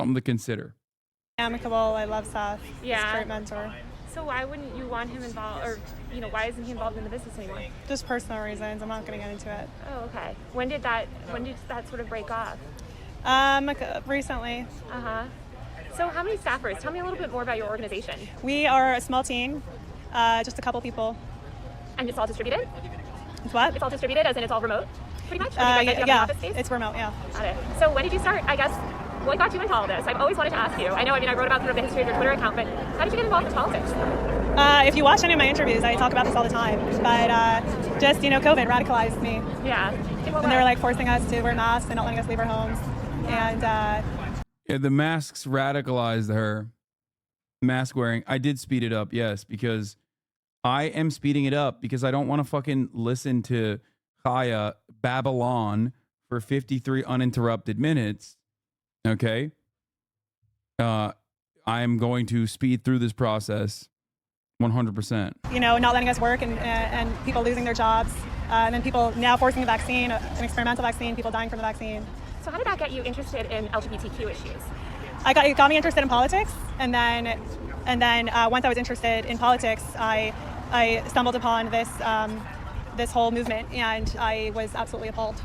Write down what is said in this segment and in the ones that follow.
Something to consider. Amicable. I love Seth. Yeah. He's a great mentor. So why wouldn't you want him involved, or why isn't he involved in the business anymore? Just personal reasons. I'm not going to get into it. Oh, okay. When did that sort of break off? Recently. So how many staffers? Tell me a little bit more about your organization. We are a small team, just a couple people. And it's all distributed? It's what? It's all distributed, as in it's all remote, pretty much? Do you guys have an office space? It's remote, yeah. Got it. So when did you start, I guess, what got you into all this? I've always wanted to ask you. I wrote about sort of the history of your Twitter account, but how did you get involved in politics? If you watch any of my interviews, I talk about this all the time. But just, COVID radicalized me. Yeah. And they were like forcing us to wear masks and not letting us leave our homes. And yeah, the masks radicalized her. Mask wearing. I did speed it up, yes, because I am speeding it up because I don't want to fucking listen to CHAYA Babylon for 53 uninterrupted minutes. Okay. I am going to speed through this process 100%. Not letting us work and people losing their jobs. And then people now forcing the vaccine, an experimental vaccine, people dying from the vaccine. So how did that get you interested in LGBTQ issues? It got me interested in politics. And then once I was interested in politics, I stumbled upon this whole movement, and I was absolutely appalled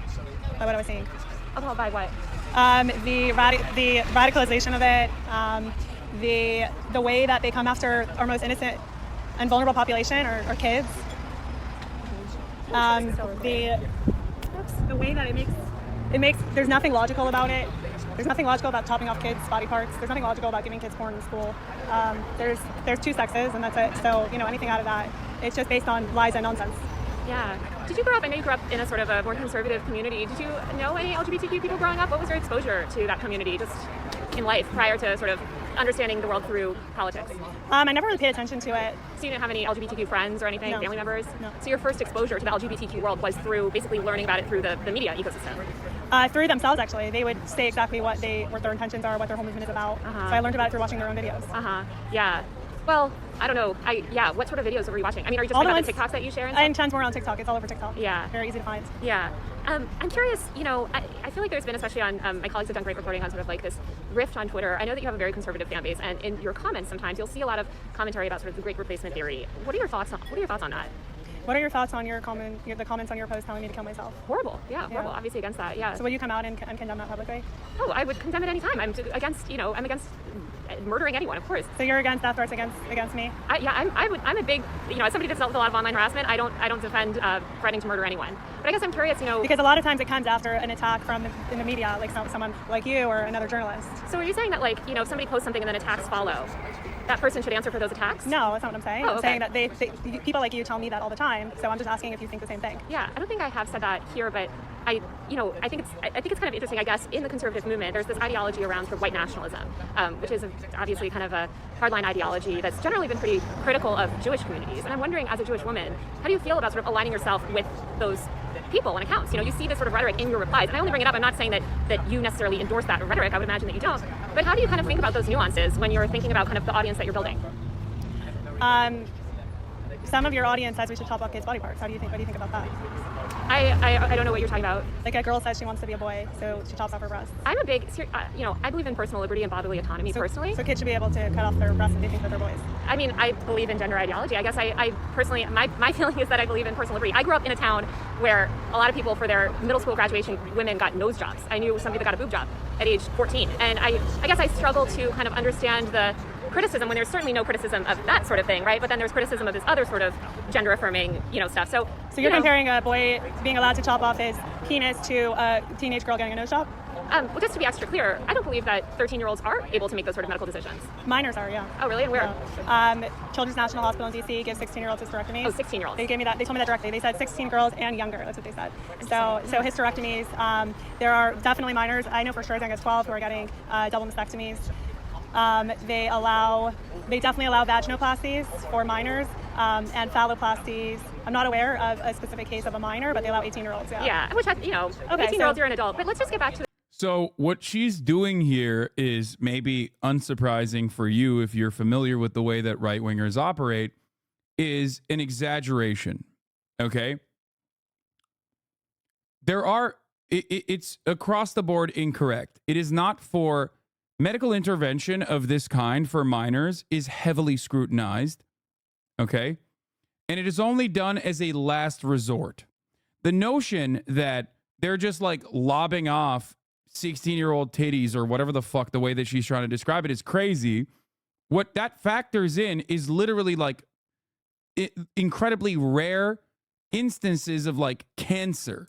by what I was seeing. Appalled by what? The radicalization of it, the way that they come after our most innocent and vulnerable population, or kids. The way that it makes there's nothing logical about it. There's nothing logical about chopping off kids' body parts. There's nothing logical about giving kids porn in school. There's two sexes, and that's it. So anything out of that, it's just based on lies and nonsense. Yeah. Did you grow up? I know you grew up in a sort of a more conservative community. Did you know any LGBTQ people growing up? What was your exposure to that community just in life prior to sort of understanding the world through politics? I never really paid attention to it. So you didn't have any LGBTQ friends or anything, No. family members? No. So your first exposure to the LGBTQ world was through basically learning about it through the media ecosystem? Through themselves, actually. They would say exactly what their intentions are, what their whole movement is about. So I learned about it through watching their own videos. Yeah. Well, I don't know. What sort of videos were you watching? I mean, are you just All talking the about the TikToks that you share? And tons more on TikTok. It's all over TikTok. Yeah. Very easy to find. Yeah. I'm curious, I feel like there's been, especially on, my colleagues have done great reporting on sort of like this rift on Twitter. I know that you have a very conservative fan base, and in your comments sometimes you'll see a lot of commentary about sort of the great replacement theory. What are your thoughts on that? What are your thoughts on the comments on your post telling me to kill myself? Horrible. Yeah, horrible. Obviously against that. Yeah. So will you come out and condemn that publicly? Oh, I would condemn it anytime. I'm against murdering anyone, of course. So you're against death threats against me? I'm a big, as somebody that's dealt with a lot of online harassment, I don't defend threatening to murder anyone. But I guess I'm curious, Because a lot of times it comes after an attack in the media, like someone like you or another journalist. So are you saying that, like, if somebody posts something and then attacks follow, that person should answer for those attacks? No, that's not what I'm saying. Oh, okay. I'm saying that people like you tell me that all the time, so I'm just asking if you think the same thing. Yeah, I don't think I have said that here, but I think it's kind of interesting, I guess, in the conservative movement, there's this ideology around sort of white nationalism, which is obviously kind of a hardline ideology that's generally been pretty critical of Jewish communities. And I'm wondering, as a Jewish woman, how do you feel about sort of aligning yourself with those people and accounts? You see this sort of rhetoric in your replies, and I only bring it up, I'm not saying that you necessarily endorse that rhetoric, I would imagine that you don't, but how do you kind of think about those nuances when you're thinking about kind of the audience that you're building? Some of your audience says we should chop off kids' body parts. What do you think about that? I don't know what you're talking about. Like a girl says she wants to be a boy, so she chops off her breasts. I'm a big, I believe in personal liberty and bodily autonomy personally. So kids should be able to cut off their breasts if they think that they're boys. I mean, I believe in gender ideology. I guess I personally, my feeling is that I believe in personal liberty. I grew up in a town where a lot of people, for their middle school graduation, women got nose jobs. I knew somebody that got a boob job at age 14. And I guess I struggle to kind of understand the criticism when there's certainly no criticism of that sort of thing, right? But then there's criticism of this other sort of gender affirming, stuff. So you're comparing a boy being allowed to chop off his penis to a teenage girl getting a nose job? Well, just to be extra clear, I don't believe that 13-year-olds are able to make those sort of medical decisions. Minors are, yeah. Oh, really? And where? Yeah. Children's National Hospital in D.C. gives 16-year-olds hysterectomies. Oh, 16-year-olds. They gave me that. They told me that directly. They said 16 girls and younger. That's what they said. So hysterectomies. There are definitely minors. I know for sure I think it's 12 who are getting double mastectomies. They definitely allow vaginoplasties for minors and phalloplasties. I'm not aware of a specific case of a minor, but they allow 18-year-olds. Yeah, which 18-year-olds, you're an adult. But let's just get back to. So what she's doing here is maybe unsurprising for you if you're familiar with the way that right-wingers operate, is an exaggeration, okay? It's across the board incorrect. It is not for medical intervention of this kind for minors is heavily scrutinized. Okay. And it is only done as a last resort. The notion that they're just like lobbing off 16-year-old titties or whatever the fuck the way that she's trying to describe it is crazy. What that factors in is literally like incredibly rare instances of like cancer.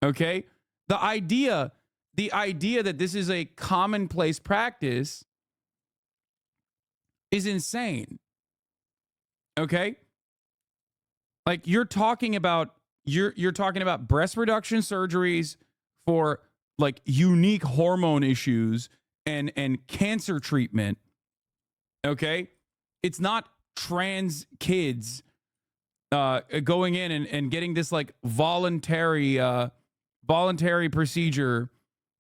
Okay? The idea that this is a commonplace practice is insane. Okay? Like you're talking about breast reduction surgeries for like unique hormone issues and cancer treatment. Okay? It's not trans kids going in and getting this like voluntary procedure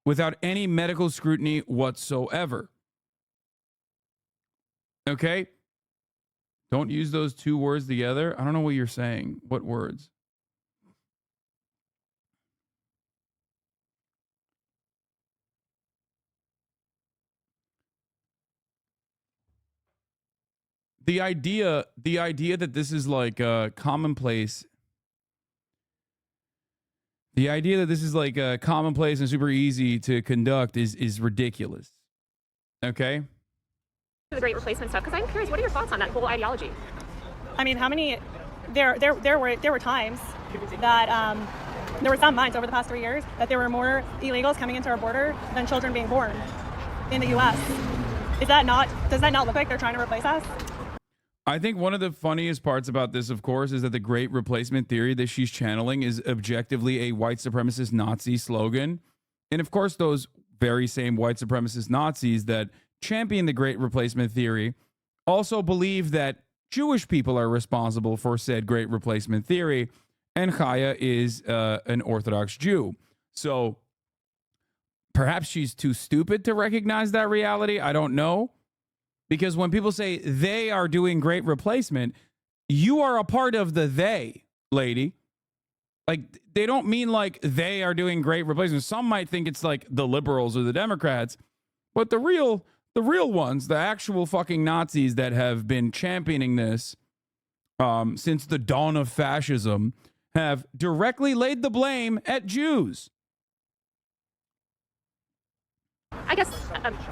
without any medical scrutiny whatsoever. Okay? Don't use those two words together. I don't know what you're saying. What words? The idea that this is like commonplace. The idea that this is like commonplace and super easy to conduct is ridiculous. Okay? The great replacement stuff, because I'm curious, what are your thoughts on that whole ideology? I mean, how many? There were times that there were some months over the past 3 years that there were more illegals coming into our border than children being born in the U.S. Does that not look like they're trying to replace us? I think one of the funniest parts about this, of course, is that the great replacement theory that she's channeling is objectively a white supremacist Nazi slogan. And of course, those very same white supremacist Nazis that champion the great replacement theory also believe that Jewish people are responsible for said great replacement theory, and CHAYA is an Orthodox Jew. So perhaps she's too stupid to recognize that reality. I don't know. Because when people say they are doing great replacement, you are a part of the they, lady. Like, they don't mean like they are doing great replacement. Some might think it's like the liberals or the Democrats, but the real ones, the actual fucking Nazis that have been championing this since the dawn of fascism, have directly laid the blame at Jews. I guess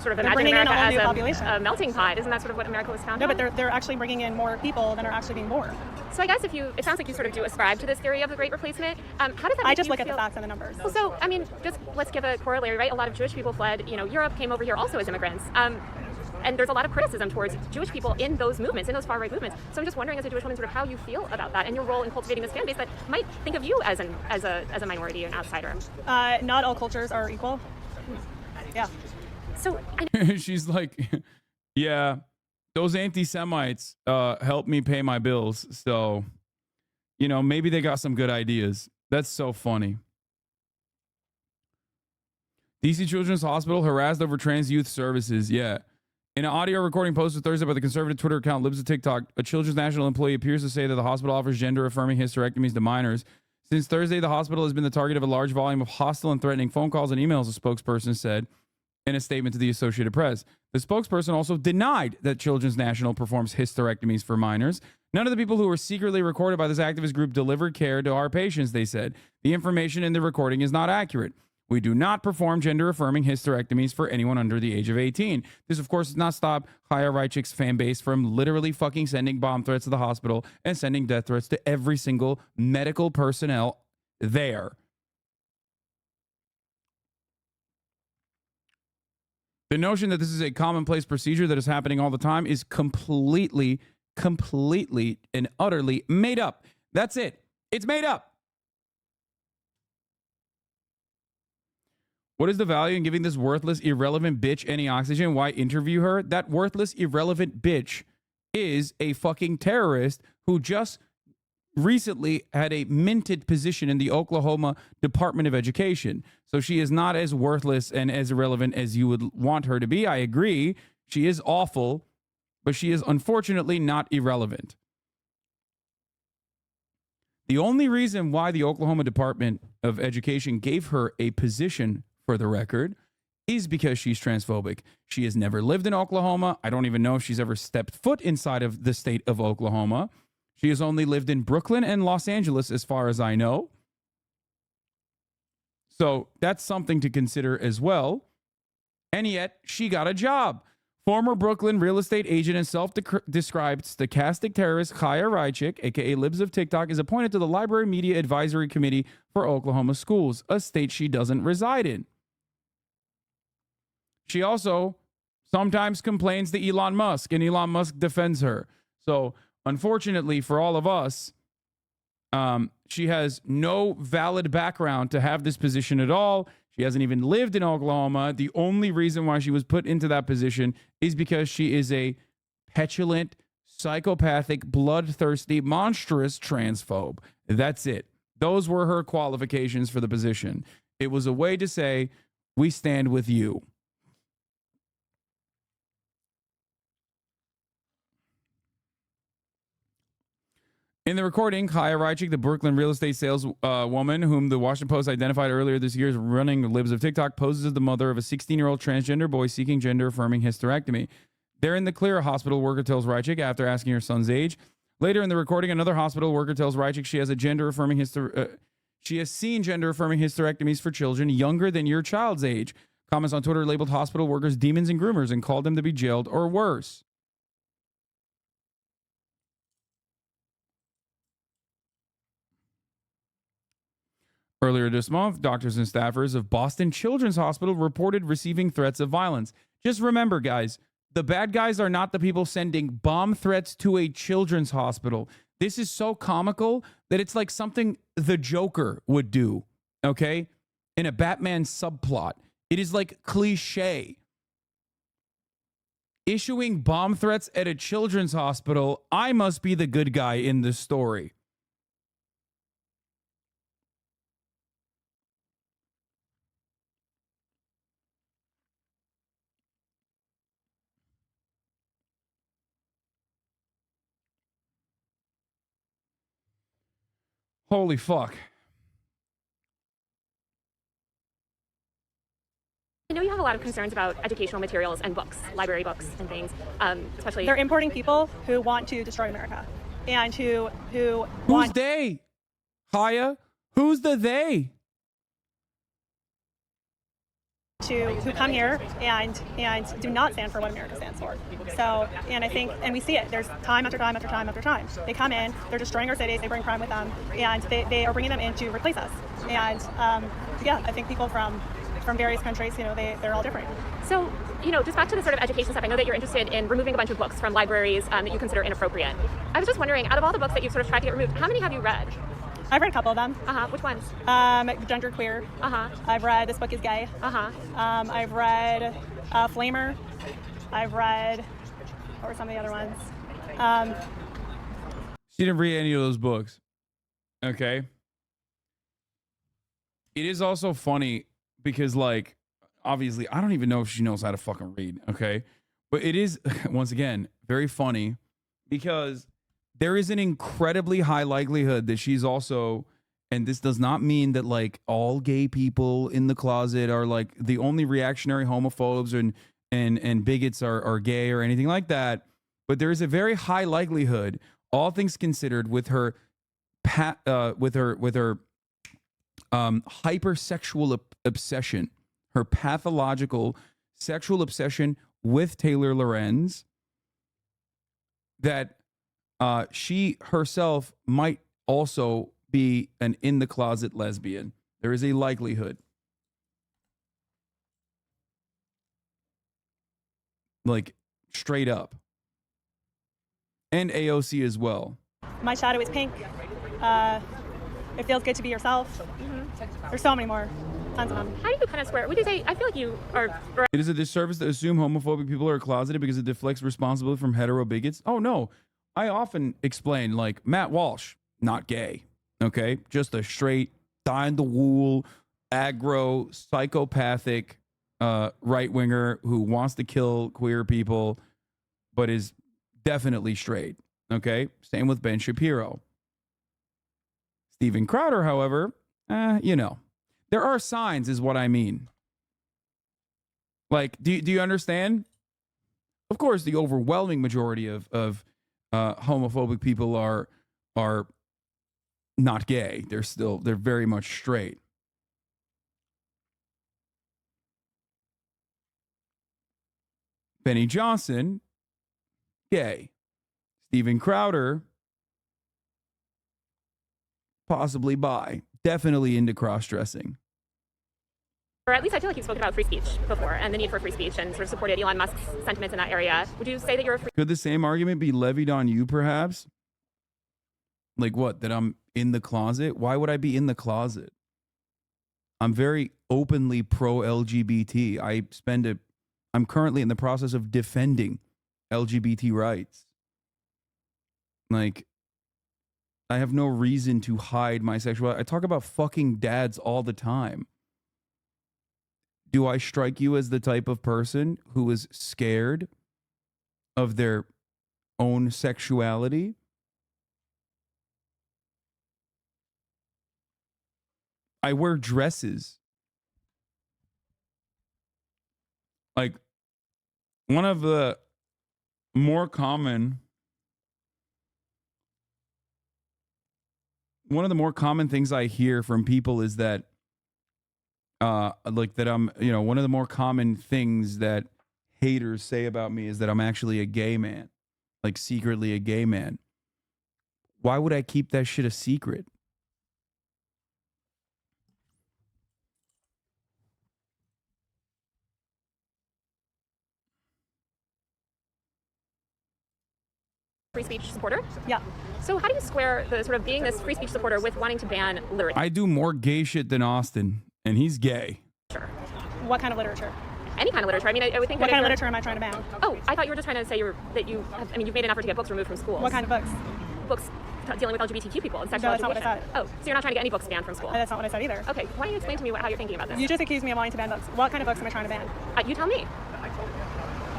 sort of imagine America as a melting pot. Isn't that sort of what America was founded on? No, but they're actually bringing in more people than are actually being born. So I guess it sounds like you sort of do ascribe to this theory of the great replacement. How does that make I just you look feel? at the facts and the numbers. Well, so, I mean, just let's give a corollary, right? A lot of Jewish people fled, Europe, came over here also as immigrants. And there's a lot of criticism towards Jewish people in those movements, in those far-right movements. So I'm just wondering, as a Jewish woman, sort of how you feel about that and your role in cultivating this fan base that might think of you as a minority, an outsider. Not all cultures are equal. Yeah. So she's like, yeah, those anti-Semites help me pay my bills. So, maybe they got some good ideas. That's so funny. DC Children's Hospital harassed over trans youth services. Yeah. In an audio recording posted Thursday by the conservative Twitter account Libs of TikTok, a Children's National employee appears to say that the hospital offers gender-affirming hysterectomies to minors. Since Thursday, the hospital has been the target of a large volume of hostile and threatening phone calls and emails, a spokesperson said in a statement to the Associated Press. The spokesperson also denied that Children's National performs hysterectomies for minors. None of the people who were secretly recorded by this activist group delivered care to our patients, they said. The information in the recording is not accurate. We do not perform gender-affirming hysterectomies for anyone under the age of 18. This, of course, does not stop CHAYA RAICHIK's fan base from literally fucking sending bomb threats to the hospital and sending death threats to every single medical personnel there. The notion that this is a commonplace procedure that is happening all the time is completely and utterly made up. That's it. It's made up. What is the value in giving this worthless, irrelevant bitch any oxygen? Why interview her? That worthless, irrelevant bitch is a fucking terrorist who just recently had a minted position in the Oklahoma Department of Education. So she is not as worthless and as irrelevant as you would want her to be. I agree. She is awful, but she is unfortunately not irrelevant. The only reason why the Oklahoma Department of Education gave her a position, for the record, is because she's transphobic. She has never lived in Oklahoma. I don't even know if she's ever stepped foot inside of the state of Oklahoma. She has only lived in Brooklyn and Los Angeles, as far as I know. So that's something to consider as well. And yet, she got a job. Former Brooklyn real estate agent and self-described stochastic terrorist CHAYA RAICHIK, aka Libs of TikTok, is appointed to the Library Media Advisory Committee for Oklahoma Schools, a state she doesn't reside in. She also sometimes complains to Elon Musk, and Elon Musk defends her. So, unfortunately for all of us, she has no valid background to have this position at all. She hasn't even lived in Oklahoma. The only reason why she was put into that position is because she is a petulant, psychopathic, bloodthirsty, monstrous transphobe. That's it. Those were her qualifications for the position. It was a way to say, we stand with you. In the recording, CHAYA RAICHIK, the Brooklyn real estate sales woman, whom the Washington Post identified earlier this year as running Libs of TikTok, poses as the mother of a 16-year-old transgender boy seeking gender-affirming hysterectomy. They're in the clear, a hospital worker tells RAICHIK after asking her son's age. Later in the recording, another hospital worker tells RAICHIK she has a gender-affirming she has seen gender-affirming hysterectomies for children younger than your child's age. Comments on Twitter labeled hospital workers demons and groomers and called them to be jailed or worse. Earlier this month, doctors and staffers of Boston Children's Hospital reported receiving threats of violence. Just remember, guys, the bad guys are not the people sending bomb threats to a children's hospital. This is so comical that it's like something the Joker would do, okay? In a Batman subplot. It is like cliche. Issuing bomb threats at a children's hospital, I must be the good guy in this story. Holy fuck. I know you have a lot of concerns about educational materials and books, library books and things, especially... They're importing people who want to destroy America and who Who's want... they? CHAYA? Who's the they? who come here and do not stand for what America stands for. So, and I think, and we see it, there's time after time after time after time. They come in, they're destroying our cities, they bring crime with them, and they are bringing them in to replace us. And yeah, I think people from various countries, you know, they're all different. So, you know, just back to the sort of education stuff, I know that you're interested in removing a bunch of books from libraries that you consider inappropriate. I was just wondering, out of all the books that you've sort of tried to get removed, how many have you read? I've read a couple of them. Which ones? Genderqueer. I've read This Book Is Gay. I've read Flamer. I've read, what were some of the other ones? She didn't read any of those books. Okay. It is also funny because, like, obviously, I don't even know if she knows how to fucking read. Okay. But it is, once again, very funny because there is an incredibly high likelihood that she's also, and this does not mean that like all gay people in the closet are like the only reactionary homophobes and bigots are gay or anything like that. But there is a very high likelihood, all things considered, with her hypersexual obsession, her pathological sexual obsession with Taylor Lorenz, that she herself might also be an in-the-closet lesbian. There is a likelihood. Like, straight up. And AOC as well. My shadow is pink. It feels good to be yourself. There's so many more. Tons of them. How do you kind of square? Would you say, I feel like you are... It is a disservice to assume homophobic people are closeted because it deflects responsibility from hetero bigots. Oh, no. I often explain, like, Matt Walsh, not gay, okay? Just a straight, dyed-in-the-wool, aggro, psychopathic right-winger who wants to kill queer people, but is definitely straight, okay? Same with Ben Shapiro. Steven Crowder, however, you know, there are signs is what I mean. Like, do you understand? Of course, the overwhelming majority of homophobic people are not gay. They're very much straight. Benny Johnson, gay. Steven Crowder, possibly bi. Definitely into cross-dressing. Or at least I feel like you've spoken about free speech before and the need for free speech and sort of supported Elon Musk's sentiments in that area. Would you say that you're a free... Could the same argument be levied on you, perhaps? Like what? That I'm in the closet? Why would I be in the closet? I'm very openly pro-LGBT. I'm currently in the process of defending LGBT rights. Like, I have no reason to hide my sexuality. I talk about fucking dads all the time. Do I strike you as the type of person who is scared of their own sexuality? I wear dresses. Like, one of the more common things I hear from people is that like that I'm, one of the more common things that haters say about me is that I'm actually a gay man, like secretly a gay man. Why would I keep that shit a secret? free speech supporter? Yeah. So how do you square the sort of being this free speech supporter with wanting to ban literature? I do more gay shit than Austin, and he's gay. What kind of literature? Any kind of literature. I mean, I would think. What kind of literature am I trying to ban? Oh, I thought you were just trying to say you've made an effort to get books removed from schools. What kind of books? Books dealing with LGBTQ people and sexual education. That's not what I said. Oh, so you're not trying to get any books banned from school? That's not what I said either. Okay, why don't you explain to me how you're thinking about this? You just accused me of wanting to ban books. What kind of books am I trying to ban? You tell me.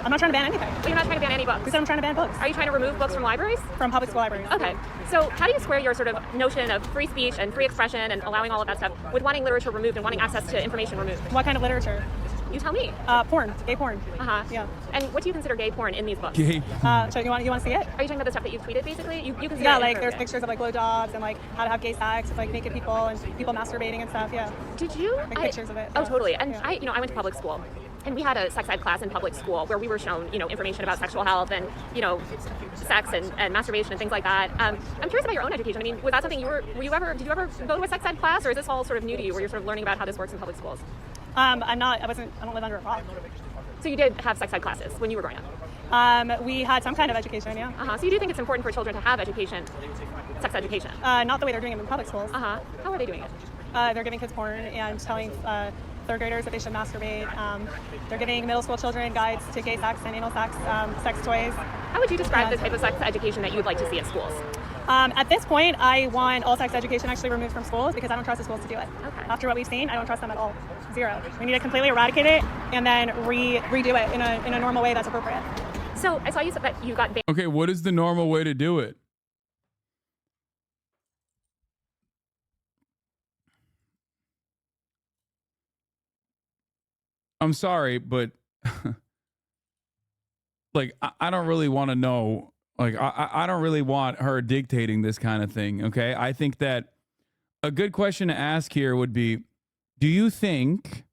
I'm not trying to ban anything. But you're not trying to ban any books? Who said I'm trying to ban books? Are you trying to remove books from libraries? From public school libraries. Okay. So how do you square your sort of notion of free speech and free expression and allowing all of that stuff with wanting literature removed and wanting access to information removed? What kind of literature? You tell me. Porn. Gay porn. Uh-huh. Yeah. And what do you consider gay porn in these books? Gay. So you want to see it? Are you talking about the stuff that you've tweeted, basically? You consider Yeah, it like there's inappropriate. pictures of like blowjobs and like how to have gay sex with like naked people and people masturbating and stuff. Yeah. Did you? Like pictures of it. Oh, Yeah. totally. And Yeah. I went to public school. And we had a sex ed class in public school where we were shown, information about sexual health and, sex and masturbation and things like that. I'm curious about your own education. I mean, was that something did you ever go to a sex ed class, or is this all sort of new to you, where you're sort of learning about how this works in public schools? I don't live under a rock. So you did have sex ed classes when you were growing up? We had some kind of education, yeah. Uh-huh. So you do think it's important for children to have education, sex education? Not the way they're doing it in public schools. Uh-huh. How are they doing it? They're giving kids porn and telling third graders that they should masturbate. They're giving middle school children guides to gay sex and anal sex, sex toys. How would you describe the type of sex education that you would like to see at schools? At this point, I want all sex education actually removed from schools because I don't trust the schools to do it. Okay. After what we've seen, I don't trust them at all. Zero. We need to completely eradicate it and then redo it in a normal way that's appropriate. So I saw you said that you got banned. Okay, what is the normal way to do it? I'm sorry, but like I don't really want to know. Like I don't really want her dictating this kind of thing. Okay, I think that a good question to ask here would be, do you think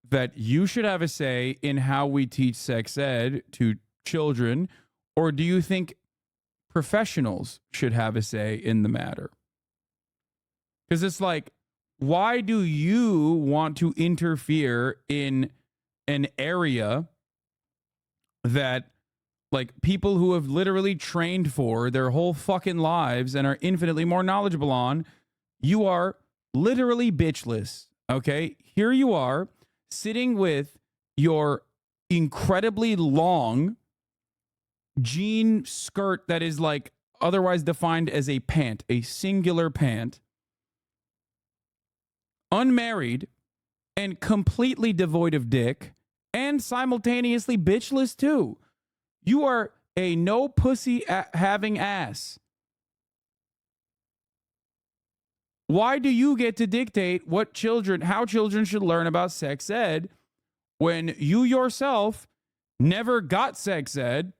that you should have a say in how we teach sex ed to children, or do you think professionals should have a say in the matter? Because it's like, why do you want to interfere in an area that like people who have literally trained for their whole fucking lives and are infinitely more knowledgeable on? You are literally bitchless. Okay, here you are sitting with your incredibly long jean skirt that is like otherwise defined as a pant, a singular pant, unmarried and completely devoid of dick, and simultaneously bitchless too. You are a no pussy having ass. Why do you get to dictate how children should learn about sex ed when you yourself never got sex ed,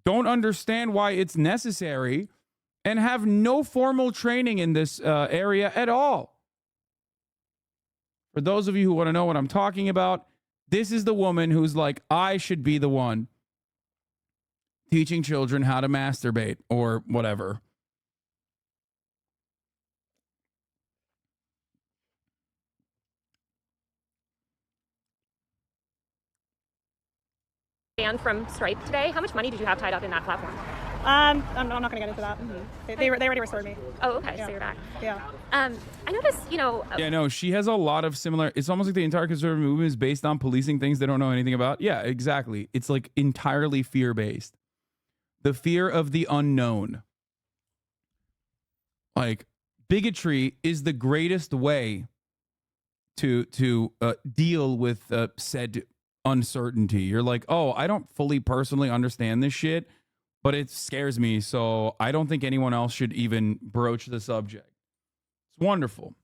don't understand why it's necessary, and have no formal training in this area at all. For those of you who want to know what I'm talking about, this is the woman who's like, I should be the one teaching children how to masturbate or whatever. Banned from Stripe today. How much money did you have tied up in that platform? I'm not going to get into that. They already restored me. Oh, okay. Yeah. So you're back. Yeah. I noticed, you know. Yeah, no, she has a lot of similar. It's almost like the entire conservative movement is based on policing things they don't know anything about. Yeah, exactly. It's like entirely fear based. The fear of the unknown. Like, bigotry is the greatest way to deal with said uncertainty. You're like, oh, I don't fully personally understand this shit, but it scares me, so I don't think anyone else should even broach the subject. It's wonderful.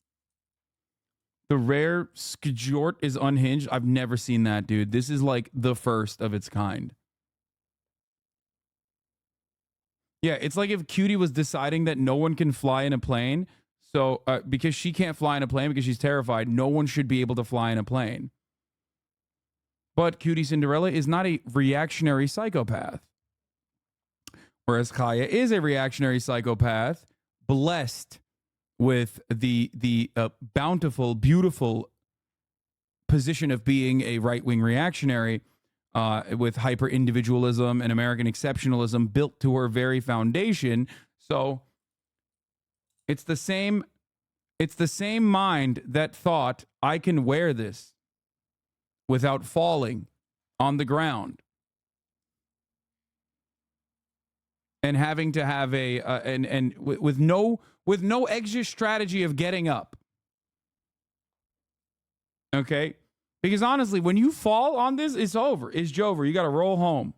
The rare skjort is unhinged. I've never seen that, dude. This is like the first of its kind. Yeah, it's like if Cutie was deciding that no one can fly in a plane, so because she can't fly in a plane because she's terrified, no one should be able to fly in a plane. But Cutie Cinderella is not a reactionary psychopath. Whereas CHAYA is a reactionary psychopath, blessed with the bountiful, beautiful position of being a right-wing reactionary with hyper-individualism and American exceptionalism built to her very foundation. So it's the same mind that thought, I can wear this without falling on the ground. And having to have with no exit strategy of getting up. Okay? Because honestly, when you fall on this, it's over. It's Jover. You got to roll home.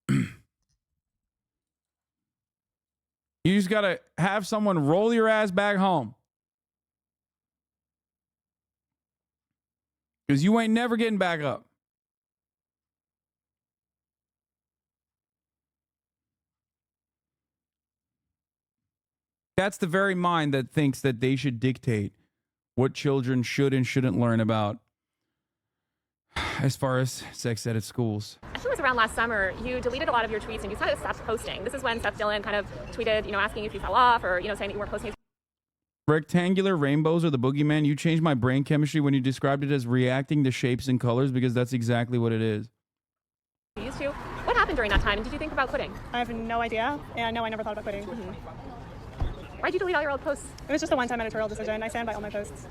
You just got to have someone roll your ass back home. Because you ain't never getting back up. That's the very mind that thinks that they should dictate what children should and shouldn't learn about as far as sex ed at schools. I think it was around last summer, you deleted a lot of your tweets and you kind of stopped posting. This is when Seth Dillon kind of tweeted, asking if you fell off or, saying that you weren't posting. Rectangular rainbows are the boogeyman. You changed my brain chemistry when you described it as reacting to shapes and colors, because that's exactly what it is. You used to. What happened during that time? And did you think about quitting? I have no idea. And no, I never thought about quitting. Why'd you delete all your old posts? It was just a one-time editorial decision. I stand by all my posts.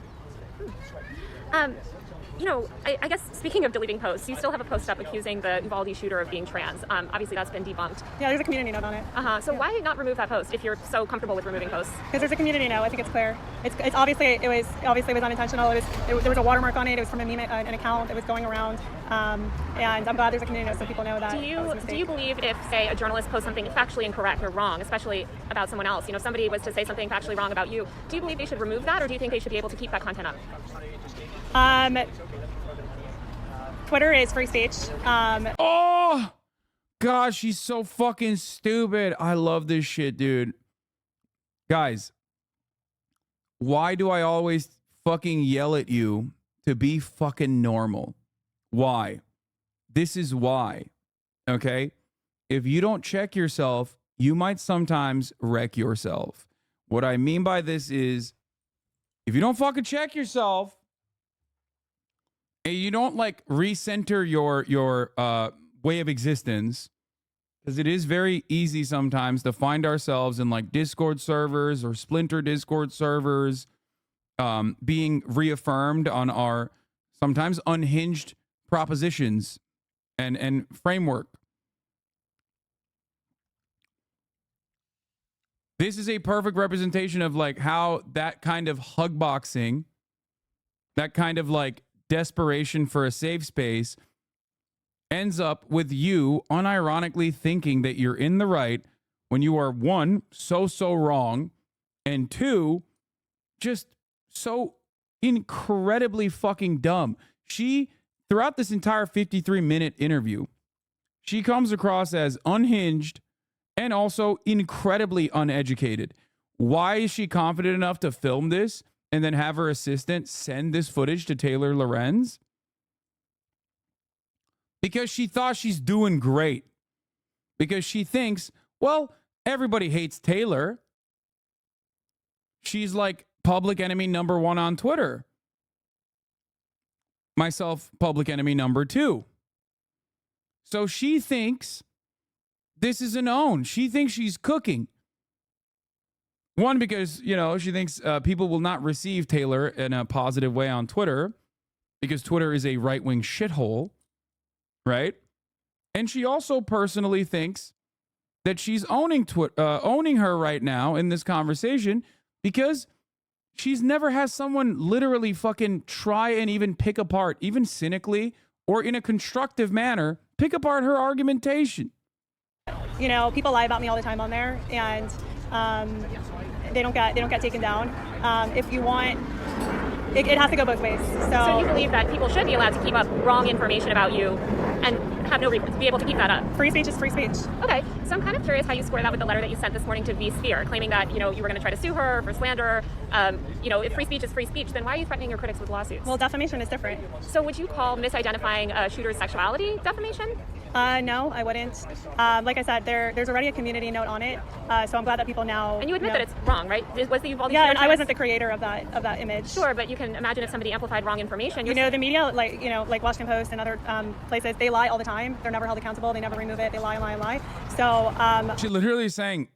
I guess speaking of deleting posts, you still have a post up accusing the Uvalde shooter of being trans. Obviously, that's been debunked. Yeah, there's a community note on it. So why not remove that post if you're so comfortable with removing posts? Because there's a community note. I think it's clear. It's obviously it was unintentional. There was a watermark on it. It was from a meme, an account that was going around. And I'm glad there's a community note so people know that. Do you believe if, say, a journalist posts something factually incorrect or wrong, especially about someone else, somebody was to say something factually wrong about you, do you believe they should remove that, or do you think they should be able to keep that content up? Twitter is free speech. Oh, gosh, she's so fucking stupid. I love this shit, dude. Guys, why do I always fucking yell at you to be fucking normal? Why? This is why. Okay? If you don't check yourself, you might sometimes wreck yourself. What I mean by this is, if you don't fucking check yourself, and you don't like recenter your way of existence, because it is very easy sometimes to find ourselves in like Discord servers or splinter Discord servers, being reaffirmed on our sometimes unhinged propositions and framework. This is a perfect representation of like how that kind of hug boxing, that kind of like desperation for a safe space ends up with you unironically thinking that you're in the right when you are, one, so wrong, and two, just so incredibly fucking dumb. She, throughout this entire 53-minute interview, she comes across as unhinged and also incredibly uneducated. Why is she confident enough to film this and then have her assistant send this footage to Taylor Lorenz? Because she thought she's doing great. Because she thinks, well, everybody hates Taylor. She's like public enemy number 1 on Twitter. Myself, public enemy number 2. So she thinks this is an own. She thinks she's cooking. One, because, you know, she thinks people will not receive Taylor in a positive way on Twitter because Twitter is a right-wing shithole, right? And she also personally thinks that she's owning her right now in this conversation because she's never had someone literally fucking try and even pick apart, even cynically or in a constructive manner, pick apart her argumentation. You know, people lie about me all the time on there, and they don't get taken down. If you want, it has to go both ways. So you believe that people should be allowed to keep up wrong information about you and have no reason to be able to keep that up? Free speech is free speech. Okay, so I'm kind of curious how you square that with the letter that you sent this morning to V Sphere, claiming that, you know, you were going to try to sue her for slander. You know, if free speech is free speech, then why are you threatening your critics with lawsuits? Well, defamation is different. So would you call misidentifying a shooter's sexuality defamation? No, I wouldn't. Like I said, there's already a community note on it, so I'm glad that people now. And you admit that it's wrong, right? Was the Uvalde yeah, shooter and I trans? wasn't the creator of that image. Sure, but you can imagine if somebody amplified wrong information. You know, the media, like, you know, like Washington Post and other places, they lie all the time. They're never held accountable. They never remove it. They lie and lie and lie. So She literally is saying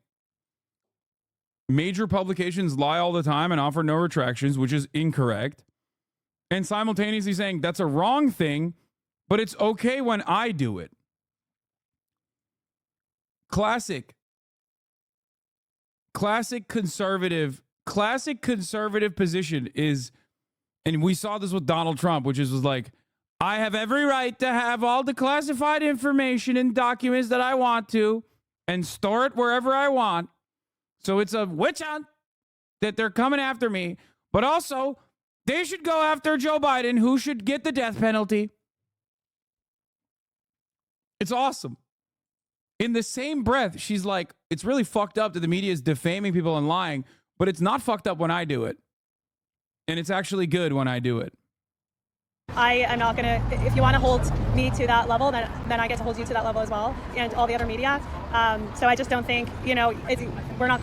major publications lie all the time and offer no retractions, which is incorrect. And simultaneously saying that's a wrong thing, but it's okay when I do it. Classic conservative position is, and we saw this with Donald Trump, which was like, I have every right to have all the classified information and documents that I want to and store it wherever I want. So it's a witch hunt that they're coming after me, but also they should go after Joe Biden, who should get the death penalty. It's awesome. In the same breath, she's like, it's really fucked up that the media is defaming people and lying, but it's not fucked up when I do it. And it's actually good when I do it. I am not gonna. If you want to hold me to that level, then I get to hold you to that level as well, and all the other media. So I just don't think, you know, we're not.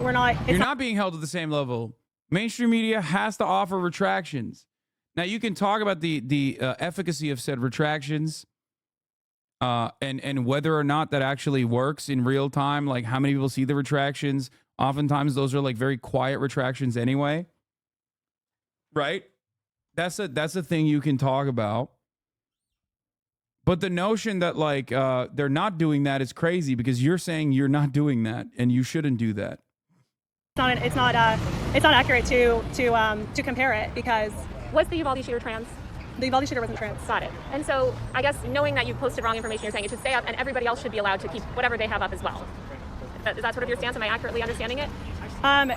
You're not being held to the same level. Mainstream media has to offer retractions. Now you can talk about the efficacy of said retractions. And whether or not that actually works in real time, like how many people see the retractions. Oftentimes those are like very quiet retractions anyway. Right? That's a thing you can talk about. But the notion that like they're not doing that is crazy because you're saying you're not doing that and you shouldn't do that. It's not accurate to compare it because Was the Uvalde shooter trans? the Uvalde shooter wasn't trans. Got it. And so I guess knowing that you posted wrong information, you're saying it should stay up and everybody else should be allowed to keep whatever they have up as well. Is that sort of your stance? Am I accurately understanding it?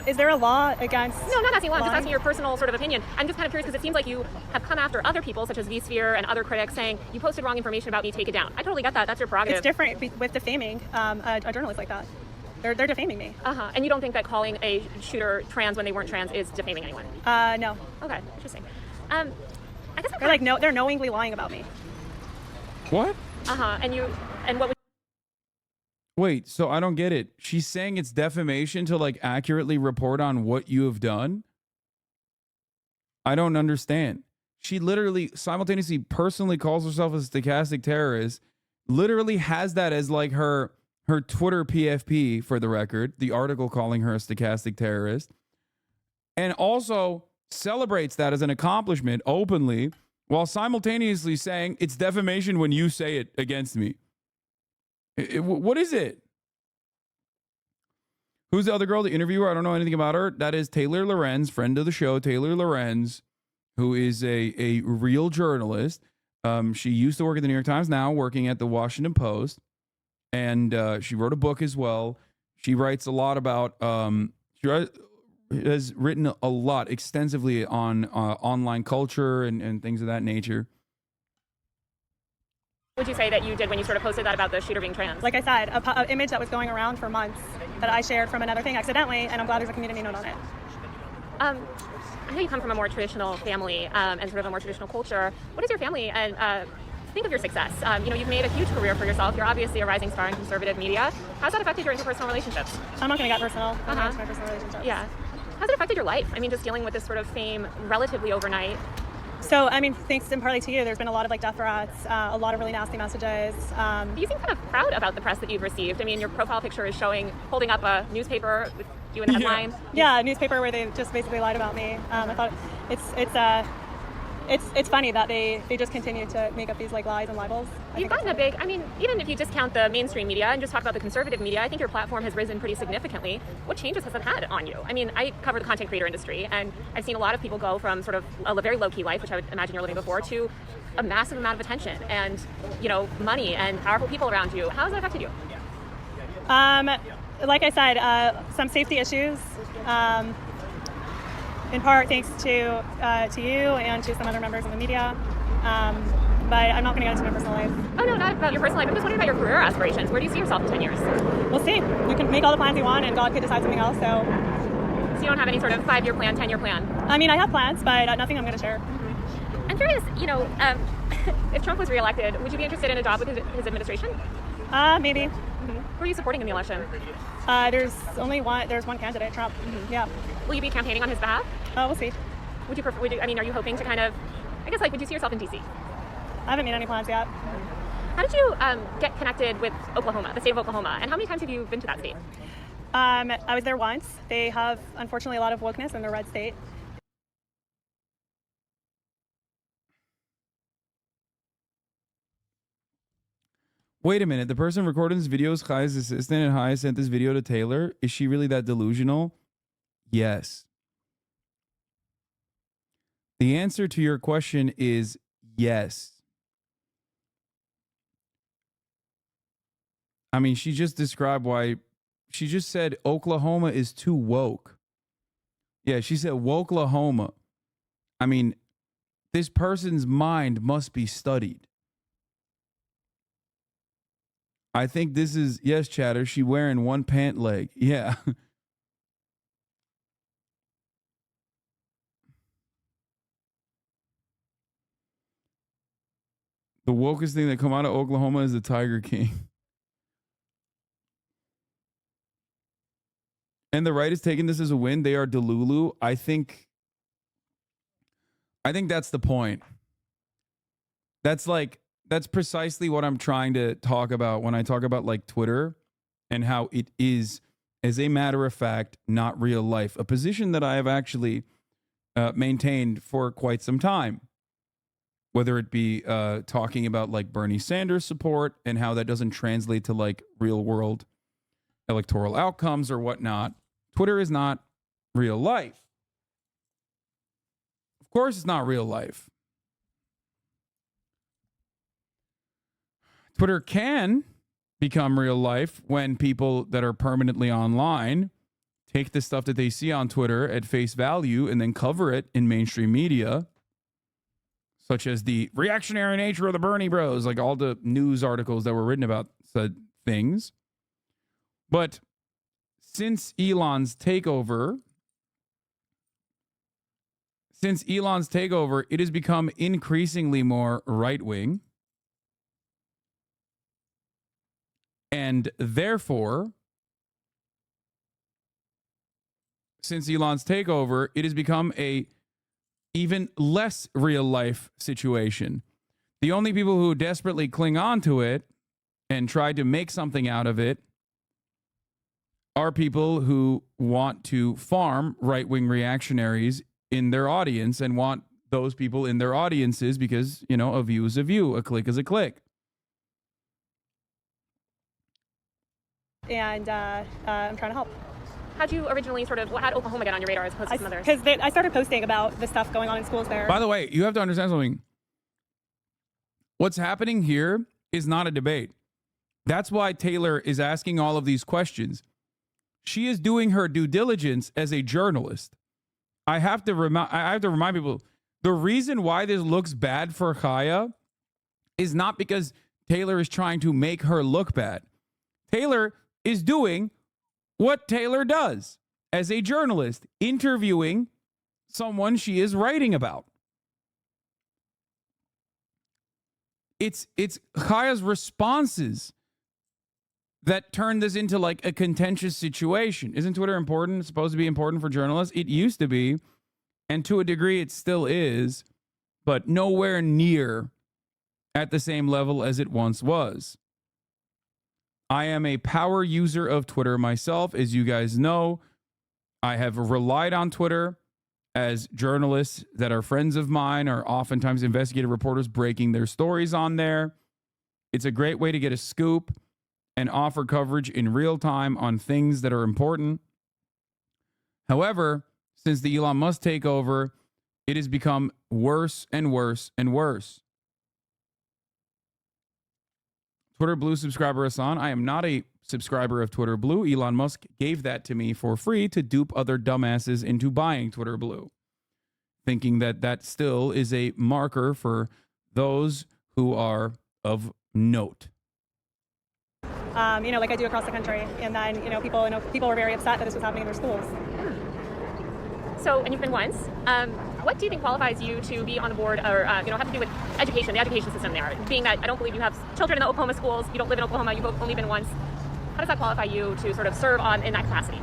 Is there a law against? No, I'm not asking law. I'm just lying? asking your personal sort of opinion. I'm just kind of curious because it seems like you have come after other people, such as V-Sphere and other critics, saying you posted wrong information about me, take it down. I totally get that. That's your prerogative. It's different with defaming a journalist like that. They're defaming me. And you don't think that calling a shooter trans when they weren't trans is defaming anyone? No. Okay, interesting. I guess They're like they're knowingly lying about me. What? And what would Wait, so I don't get it. She's saying it's defamation to like accurately report on what you have done? I don't understand. She literally simultaneously personally calls herself a stochastic terrorist, literally has that as like her Twitter PFP for the record, the article calling her a stochastic terrorist, and also celebrates that as an accomplishment openly while simultaneously saying it's defamation when you say it against me. What is it? Who's the other girl, the interviewer? I don't know anything about her. That is Taylor Lorenz, friend of the show, Taylor Lorenz, who is a real journalist. She used to work at the New York Times, now working at the Washington Post. And she wrote a book as well. She writes a lot about, has written a lot extensively on online culture and things of that nature. What would you say that you did when you sort of posted that about the shooter being trans? Like I said, an image that was going around for months that I shared from another thing accidentally, and I'm glad there's a community note on it. I know you come from a more traditional family and sort of a more traditional culture. What is your family and think of your success? You know, you've made a huge career for yourself. You're obviously a rising star in conservative media. How's that affected your interpersonal relationships? I'm not going to get personal. I'm going to my personal relationships. Yeah. How's it affected your life? I mean, just dealing with this sort of fame relatively overnight. So, I mean, thanks in partly to you, there's been a lot of like death threats, a lot of really nasty messages. You seem kind of proud about the press that you've received. I mean, your profile picture is holding up a newspaper with you in the headline. Yeah, a newspaper where they just basically lied about me. I thought it's funny that they just continue to make up these like lies and libels. You've gotten a big, I mean, even if you discount the mainstream media and just talk about the conservative media, I think your platform has risen pretty significantly. What changes has it had on you? I mean, I cover the content creator industry, and I've seen a lot of people go from sort of a very low-key life, which I would imagine you're living before, to a massive amount of attention and, you know, money and powerful people around you. How has that affected you? Like I said, some safety issues. In part thanks to you and to some other members of the media. But I'm not going to get into my personal life. Oh, no, not about your personal life. I'm just wondering about your career aspirations. Where do you see yourself in 10 years? We'll see. We can make all the plans we want, and God could decide something else. So you don't have any sort of 5-year plan, 10-year plan? I mean, I have plans, but nothing I'm going to share. I'm curious, you know, if Trump was reelected, would you be interested in a job with his administration? Maybe. Who are you supporting in the election? There's one candidate, Trump. Yeah. Will you be campaigning on his behalf? We'll see. Would you prefer, I mean, are you hoping to kind of, I guess, like, would you see yourself in D.C.? I haven't made any plans yet. How did you get connected with Oklahoma, the state of Oklahoma, and how many times have you been to that state? I was there once. They have, unfortunately, a lot of wokeness in the red state. Wait a minute. The person recording this video is Chaya's assistant, and Chaya sent this video to Taylor. Is she really that delusional? Yes. The answer to your question is yes. I mean, she just described why. She just said Oklahoma is too woke. Yeah, she said Wokelahoma. I mean, this person's mind must be studied. I think this is, yes, chatter, she wearing one pant leg. Yeah. The wokest thing that come out of Oklahoma is the Tiger King. And the right is taking this as a win. They are Delulu. I think that's the point. That's precisely what I'm trying to talk about when I talk about like Twitter and how it is, as a matter of fact, not real life. A position that I have actually maintained for quite some time. Whether it be talking about like Bernie Sanders support and how that doesn't translate to like real world electoral outcomes or whatnot. Twitter is not real life. Of course, it's not real life. Twitter can become real life when people that are permanently online take the stuff that they see on Twitter at face value and then cover it in mainstream media, such as the reactionary nature of the Bernie bros, like all the news articles that were written about said things. But since Elon's takeover, it has become increasingly more right-wing. And therefore, since Elon's takeover, it has become a even less real life situation. The only people who desperately cling on to it and try to make something out of it are people who want to farm right-wing reactionaries in their audience and want those people in their audiences because, you know, a view is a view, a click is a click. And I'm trying to help. How'd you originally what had Oklahoma get on your radar as opposed to some others? Because I started posting about the stuff going on in schools there. By the way, you have to understand something. What's happening here is not a debate. That's why Taylor is asking all of these questions. She is doing her due diligence as a journalist. I have to remind people, the reason why this looks bad for CHAYA is not because Taylor is trying to make her look bad. Taylor is doing what Taylor does as a journalist, interviewing someone she is writing about. It's CHAYA's responses that turned this into like a contentious situation. Isn't Twitter important? It's supposed to be important for journalists. It used to be, and to a degree it still is, but nowhere near at the same level as it once was. I am a power user of Twitter myself, as you guys know. I have relied on Twitter as journalists that are friends of mine are oftentimes investigative reporters breaking their stories on there. It's a great way to get a scoop and offer coverage in real time on things that are important. However, since the Elon Musk takeover, it has become worse and worse and worse. Twitter Blue subscriber Hasan, I am not a subscriber of Twitter Blue. Elon Musk gave that to me for free to dupe other dumbasses into buying Twitter Blue, thinking that that still is a marker for those who are of note. Like I do across the country, and then people were very upset that this was happening in their schools. So, and you've been once. What do you think qualifies you to be on the board, or have to do with education, the education system there? Being that I don't believe you have children in the Oklahoma schools, you don't live in Oklahoma, you've only been once. How does that qualify you to sort of serve in that capacity?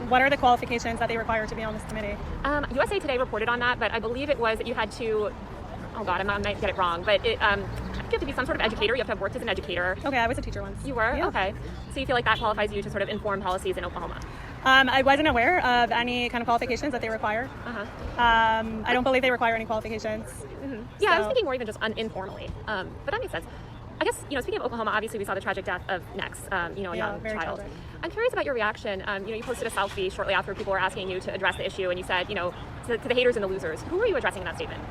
What are the qualifications that they require to be on this committee? USA Today reported on that, but I believe it was that you had to. Oh God, I might get it wrong, but I think you have to be some sort of educator. You have to have worked as an educator. Okay, I was a teacher once. You were? Yeah. Okay. So you feel like that qualifies you to sort of inform policies in Oklahoma? I wasn't aware of any kind of qualifications that they require. I don't believe they require any qualifications. Yeah, So. I was thinking more even just informally, but that makes sense. I guess, speaking of Oklahoma, obviously we saw the tragic death of Nex, a young very child. tragic. I'm curious about your reaction. You posted a selfie shortly after people were asking you to address the issue, and you said, to the haters and the losers. Who were you addressing in that statement?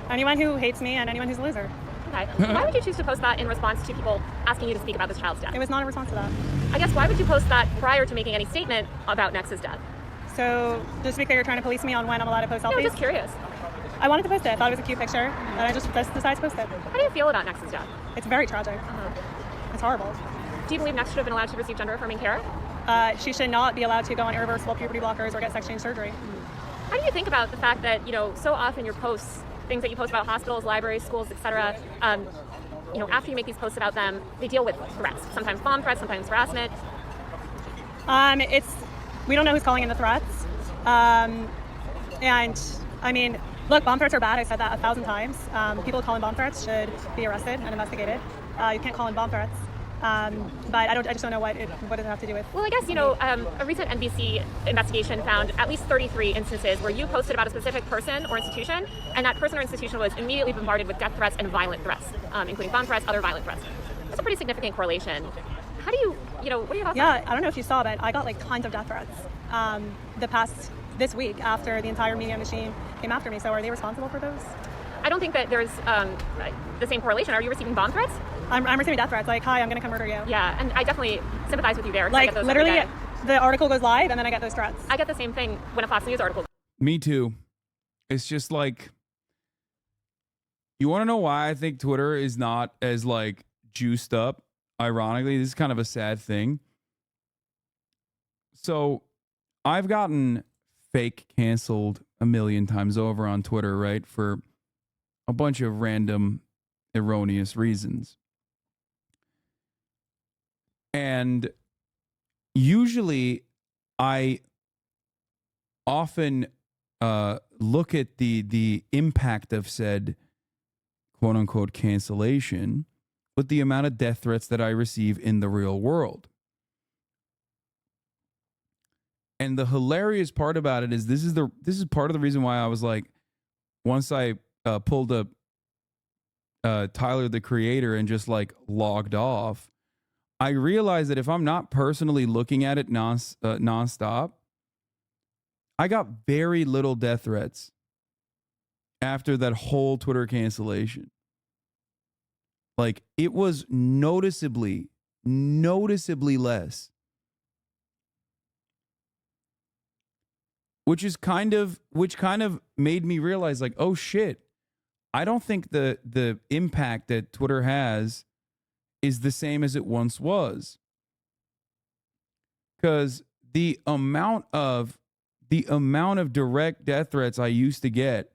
Anyone who hates me and anyone who's a loser. Okay. Why would you choose to post that in response to people asking you to speak about this child's death? It was not a response to that. I guess, why would you post that prior to making any statement about Nex's death? So, just to be clear, you're trying to police me on when I'm allowed to post selfies? No, I'm just curious. I wanted to post it. I thought it was a cute picture, and I just decided to post it. How do you feel about Nex's death? It's very tragic. It's horrible. Do you believe Nex should have been allowed to receive gender-affirming care? She should not be allowed to go on irreversible puberty blockers or get sex change surgery. How do you think about the fact that, so often your posts, things that you post about hospitals, libraries, schools, etc., after you make these posts about them, they deal with threats, sometimes bomb threats, sometimes harassment. We don't know who's calling in the threats. Look, bomb threats are bad. I said that 1,000 times. People calling bomb threats should be arrested and investigated. You can't call in bomb threats. But I just don't know what does it have to do with. Well, I guess, a recent NBC investigation found at least 33 instances where you posted about a specific person or institution, and that person or institution was immediately bombarded with death threats and violent threats, including bomb threats, other violent threats. That's a pretty significant correlation. How do you, what are your thoughts on that? I don't know if you saw, but I got tons of death threats this week after the entire media machine came after me. So are they responsible for those? I don't think that there's the same correlation. Are you receiving bomb threats? I'm receiving death threats. Hi, I'm going to come murder you. Yeah, and I definitely sympathize with you there. I get those every literally, day. the article goes live, and then I get those threats. I get the same thing when a Fox News article. Me too. It's just you want to know why I think Twitter is not as juiced up? Ironically, this is kind of a sad thing. So I've gotten fake canceled a million times over on Twitter, right? For a bunch of random, erroneous reasons. And usually I often look at the impact of said quote unquote cancellation with the amount of death threats that I receive in the real world. And the hilarious part about it is this is part of the reason why I was once I pulled up Tyler the Creator and just logged off, I realized that if I'm not personally looking at it nonstop, I got very little death threats after that whole Twitter cancellation. It was noticeably less. which kind of made me realize, like, oh shit, I don't think the impact that Twitter has is the same as it once was. Because the amount of direct death threats I used to get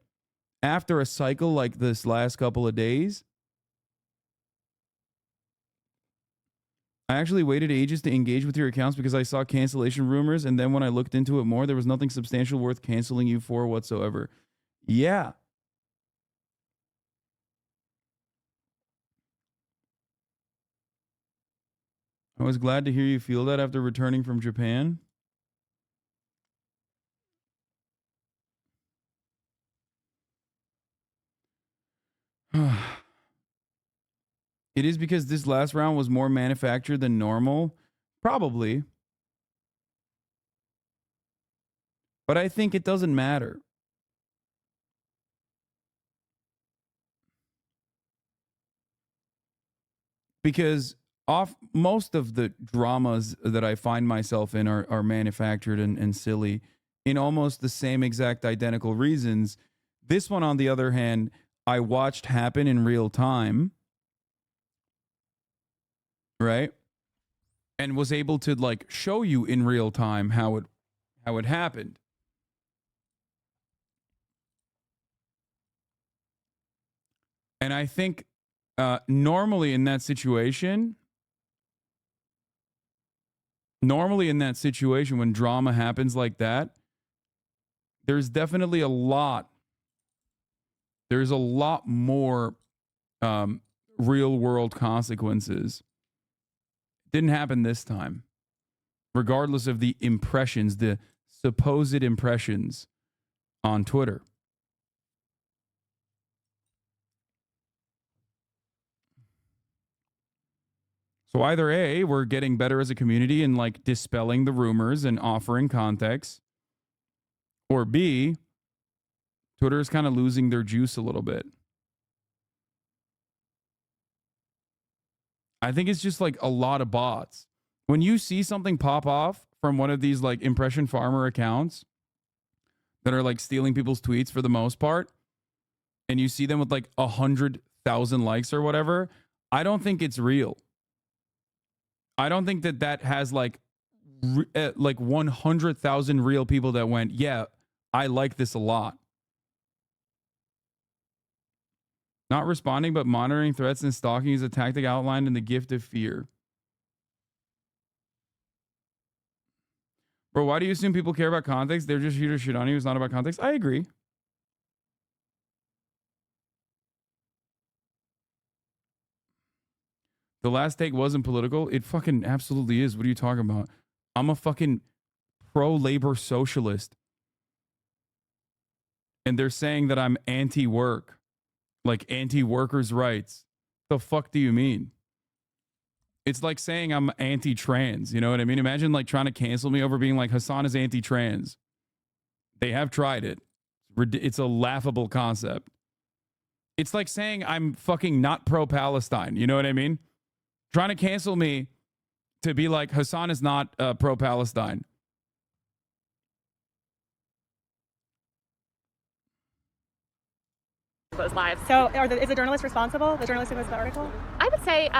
after a cycle like this last couple of days, I actually waited ages to engage with your accounts because I saw cancellation rumors, and then when I looked into it more, there was nothing substantial worth canceling you for whatsoever. Yeah. I was glad to hear you feel that after returning from Japan. It is because this last round was more manufactured than normal? Probably. But I think it doesn't matter. Because most of the dramas that I find myself in are manufactured and silly in almost the same exact identical reasons. This one, on the other hand, I watched happen in real time. Right? And was able to like show you in real time how it happened. And I think normally in that situation, when drama happens like that, there's definitely a lot more real world consequences. Didn't happen this time, regardless of the impressions, the supposed impressions on Twitter. So either A, we're getting better as a community and like dispelling the rumors and offering context, or B, Twitter is kind of losing their juice a little bit. I think it's just like a lot of bots. When you see something pop off from one of these like impression farmer accounts that are like stealing people's tweets for the most part, and you see them with like 100,000 likes or whatever, I don't think it's real. I don't think that has like 100,000 real people that went, yeah, I like this a lot. Not responding, but monitoring threats and stalking is a tactic outlined in the Gift of Fear. Bro, why do you assume people care about context? They're just here to shit on you. It's not about context. I agree. The last take wasn't political. It fucking absolutely is. What are you talking about? I'm a fucking pro-labor socialist. And they're saying that I'm anti-work. Like anti-workers' rights. The fuck do you mean? It's like saying I'm anti-trans. You know what I mean? Imagine like trying to cancel me over being like Hasan is anti-trans. They have tried it. It's a laughable concept. It's like saying I'm fucking not pro-Palestine. You know what I mean? Trying to cancel me to be like Hasan is not pro-Palestine. Those lives. So is the journalist responsible? The journalist who posted the article? I would say,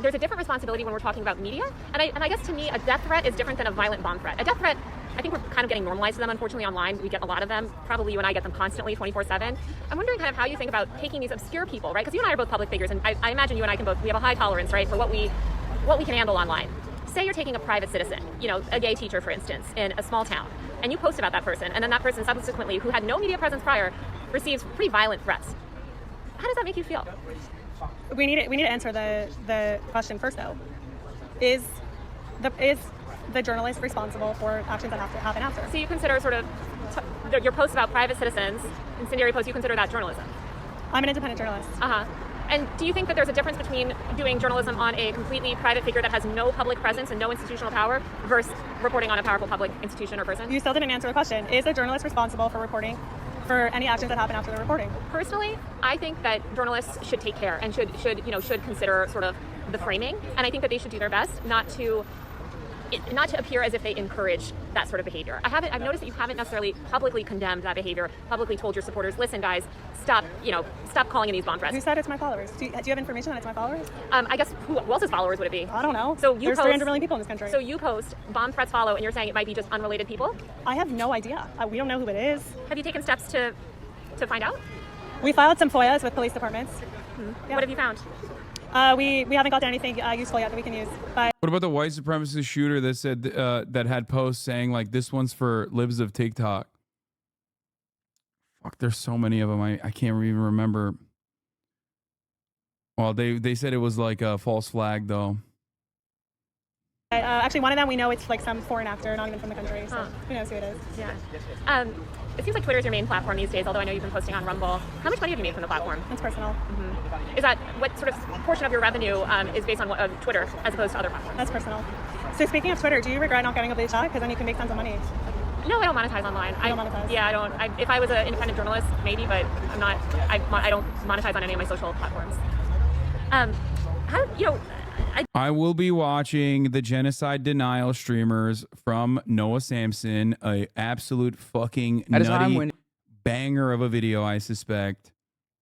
there's a different responsibility when we're talking about media. And I guess to me, a death threat is different than a violent bomb threat. A death threat, I think we're kind of getting normalized to them, unfortunately, online. We get a lot of them. Probably you and I get them constantly, 24/7. I'm wondering kind of how you think about taking these obscure people, right? Because you and I are both public figures, and I imagine you and I we have a high tolerance, right, for what we can handle online. Say you're taking a private citizen, a gay teacher, for instance, in a small town, and you post about that person, and then that person subsequently, who had no media presence prior, receives pretty violent threats. How does that make you feel? We need to answer the question first, though. Is the journalist responsible for actions that have to happen after? So you consider sort of your posts about private citizens, incendiary posts, you consider that journalism? I'm an independent journalist. And do you think that there's a difference between doing journalism on a completely private figure that has no public presence and no institutional power versus reporting on a powerful public institution or person? You still didn't answer the question. Is the journalist responsible for reporting for any actions that happen after the reporting? Personally, I think that journalists should take care and should consider sort of the framing, and I think that they should do their best not to not to appear as if they encourage that sort of behavior. I've noticed that you haven't necessarily publicly condemned that behavior, publicly told your supporters, listen guys, stop calling in these bomb threats. Who said it's my followers? Do you have information that it's my followers? I guess who else's followers would it be? I don't know. So There's 300 million people in this country. So you post bomb threats follow, and you're saying it might be just unrelated people? I have no idea. We don't know who it is. Have you taken steps to find out? We filed some FOIAs with police departments. Yeah. What have you found? We haven't got to anything useful yet that we can use. But What about the white supremacist shooter that said that had posts saying like this one's for libs of TikTok? Fuck, there's so many of them. I can't even remember. Well, they said it was like a false flag though. actually, one of them we know it's like some foreign actor, not even from the country. So who knows who it is? Yeah. It seems like Twitter is your main platform these days, although I know you've been posting on Rumble. How much money have you made from the platform? It's personal. Is that what sort of portion of your revenue is based on Twitter as opposed to other platforms? That's personal. So speaking of Twitter, do you regret not getting a blue check? Because then you can make tons of money. No, I don't monetize online. You don't monetize? Yeah, I don't. If I was an independent journalist, maybe, but I'm not. I don't monetize on any of my social platforms. I will be watching the genocide denial streamers from Noah Samson, a absolute fucking nutty banger of a video, I suspect,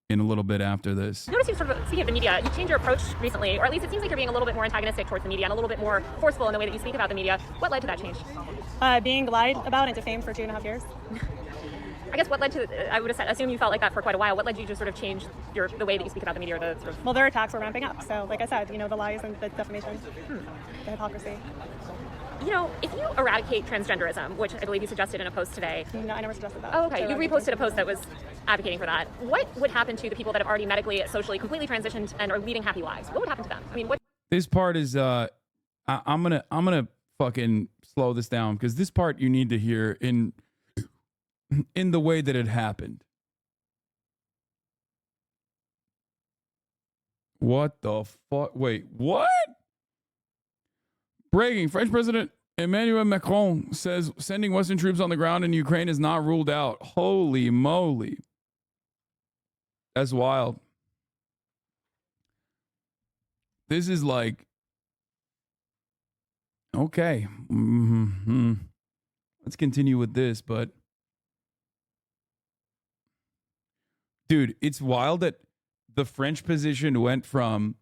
in a little bit after this. I noticed you sort of, speaking of the media, you changed your approach recently, or at least it seems like you're being a little bit more antagonistic towards the media and a little bit more forceful in the way that you speak about the media. What led to that change? Being lied about and defamed for 2.5 years. I guess what led to, I would assume you felt like that for quite a while. What led you to sort of change the way that you speak about the media, or the sort of... Well, their attacks were ramping up. So, like I said, the lies and the defamation, the hypocrisy. If you eradicate transgenderism, which I believe you suggested in a post today. No, I never suggested that. Oh, okay. You reposted a post that was advocating for that. What would happen to the people that have already medically, socially, completely transitioned and are leading happy lives? What would happen to them? I mean, what... This part is, I'm gonna fucking slow this down because this part you need to hear in the way that it happened. What the fuck? Wait, what? Breaking. French President Emmanuel Macron says sending Western troops on the ground in Ukraine is not ruled out. Holy moly. That's wild. This is like, okay. Let's continue with this, but dude, it's wild that the French position went from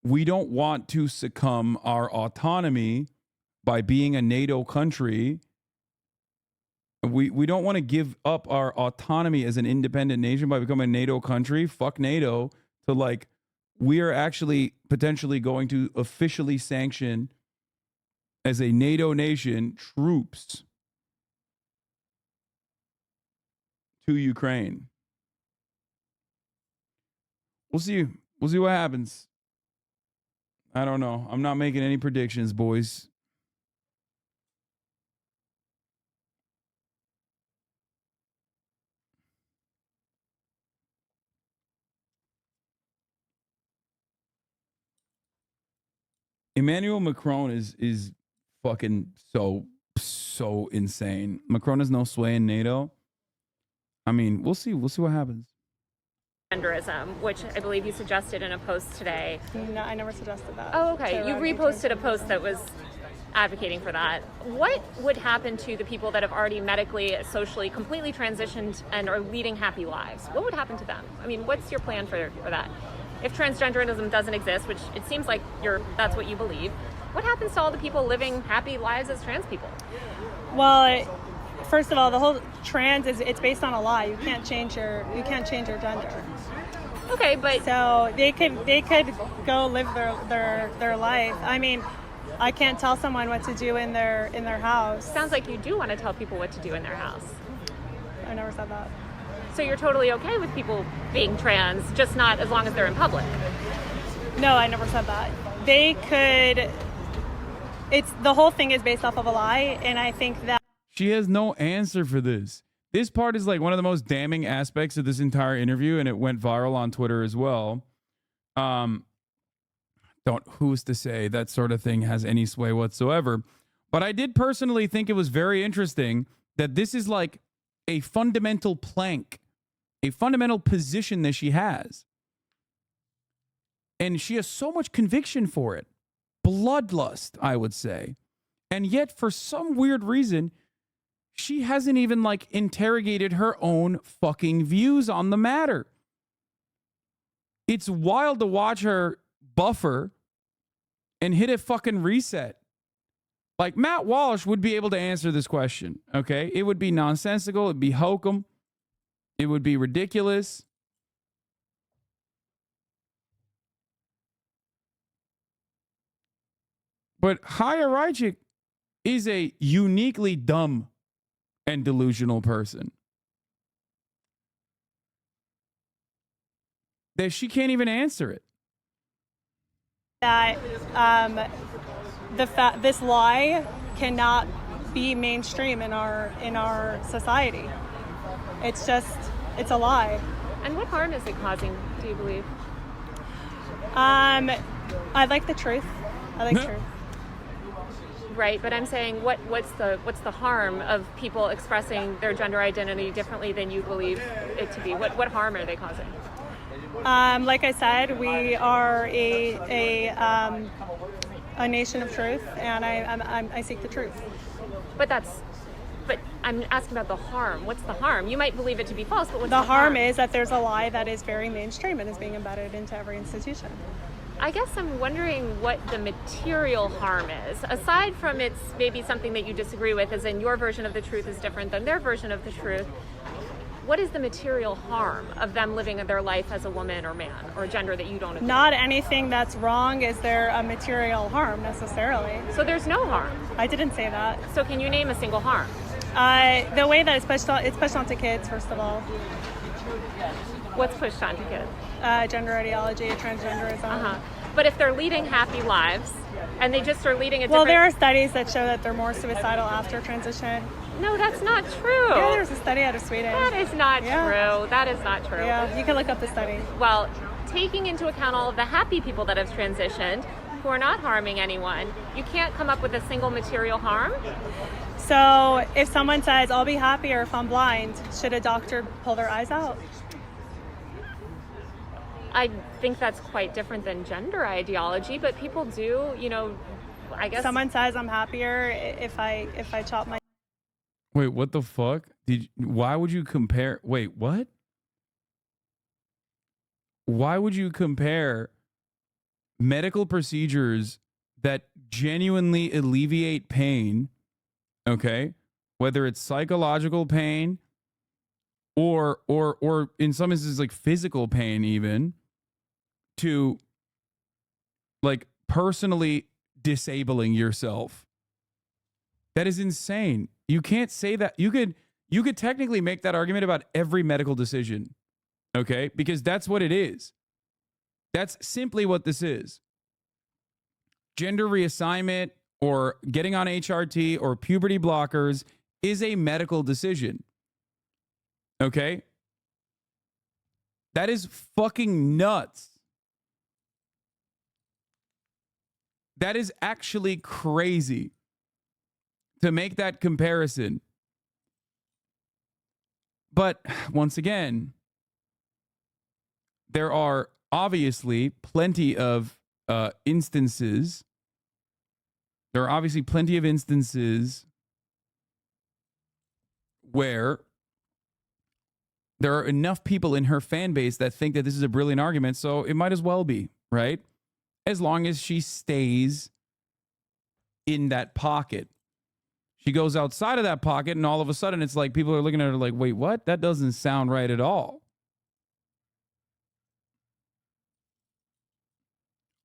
we don't want to succumb our autonomy by being a NATO country. We don't want to give up our autonomy as an independent nation by becoming a NATO country. Fuck NATO. To like, we are actually potentially going to officially sanction as a NATO nation troops to Ukraine. We'll see. We'll see what happens. I don't know. I'm not making any predictions, boys. Emmanuel Macron is fucking so insane. Macron has no sway in NATO. I mean, we'll see. We'll see what happens. Genderism, which I believe you suggested in a post today. No, I never suggested that. Oh, okay. You reposted a post that was advocating for that. What would happen to the people that have already medically, socially, completely transitioned and are leading happy lives? What would happen to them? I mean, what's your plan for that? If transgenderism doesn't exist, which it seems like that's what you believe, what happens to all the people living happy lives as trans people? Well, first of all, the whole trans it's based on a lie. You can't change your gender. Okay, but so they could go live their life. I mean, I can't tell someone what to do in their house. Sounds like you do want to tell people what to do in their house. I never said that. So you're totally okay with people being trans, just not as long as they're in public? No, I never said that. They could. The whole thing is based off of a lie, and I think that she has no answer for this. This part is like one of the most damning aspects of this entire interview, and it went viral on Twitter as well. Who's to say that sort of thing has any sway whatsoever? But I did personally think it was very interesting that this is like a fundamental plank, a fundamental position that she has. And she has so much conviction for it. Bloodlust, I would say. And yet, for some weird reason, she hasn't even like interrogated her own fucking views on the matter. It's wild to watch her buffer and hit a fucking reset. Like, Matt Walsh would be able to answer this question, okay? It would be nonsensical. It'd be hokum. It would be ridiculous. But CHAYA RAICHIK is a uniquely dumb and delusional person. That she can't even answer it. That this lie cannot be mainstream in our society. It's a lie. And what harm is it causing, do you believe? I like the truth. I like truth. Right, but I'm saying what's the harm of people expressing their gender identity differently than you believe it to be? What harm are they causing? Like I said, we are a nation of truth, and I seek the truth. But I'm asking about the harm. What's the harm? You might believe it to be false, but what's the harm? The harm is that there's a lie that is very mainstream and is being embedded into every institution. I guess I'm wondering what the material harm is. Aside from it's maybe something that you disagree with, as in your version of the truth is different than their version of the truth. What is the material harm of them living their life as a woman or man or gender that you don't agree? Not anything that's wrong is there a material harm necessarily. So there's no harm. I didn't say that. So can you name a single harm? The way that it's pushed onto kids, first of all. What's pushed onto kids? Gender ideology, transgenderism. But if they're leading happy lives and they just are leading a Well, different... there are studies that show that they're more suicidal after transition. No, that's not true. Yeah, there's a study out of Sweden. That is not true. That is not true. Yeah, you can look up the study. Well, taking into account all of the happy people that have transitioned, who are not harming anyone, you can't come up with a single material harm? So if someone says, I'll be happier if I'm blind, should a doctor pull their eyes out? I think that's quite different than gender ideology, but people do, I guess... Someone says I'm happier if I chop my... Wait, what the fuck? Why would you compare... Wait, what? Why would you compare medical procedures that genuinely alleviate pain, okay, whether it's psychological pain or in some instances like physical pain even, to like personally disabling yourself? That is insane. You can't say that. You could technically make that argument about every medical decision, okay? Because that's what it is. That's simply what this is. Gender reassignment or getting on HRT or puberty blockers is a medical decision, okay? That is fucking nuts. That is actually crazy to make that comparison. But once again, there are obviously plenty of instances. There are obviously plenty of instances where there are enough people in her fan base that think that this is a brilliant argument, so it might as well be, right? As long as she stays in that pocket. She goes outside of that pocket, and all of a sudden it's like people are looking at her like, wait, what? That doesn't sound right at all.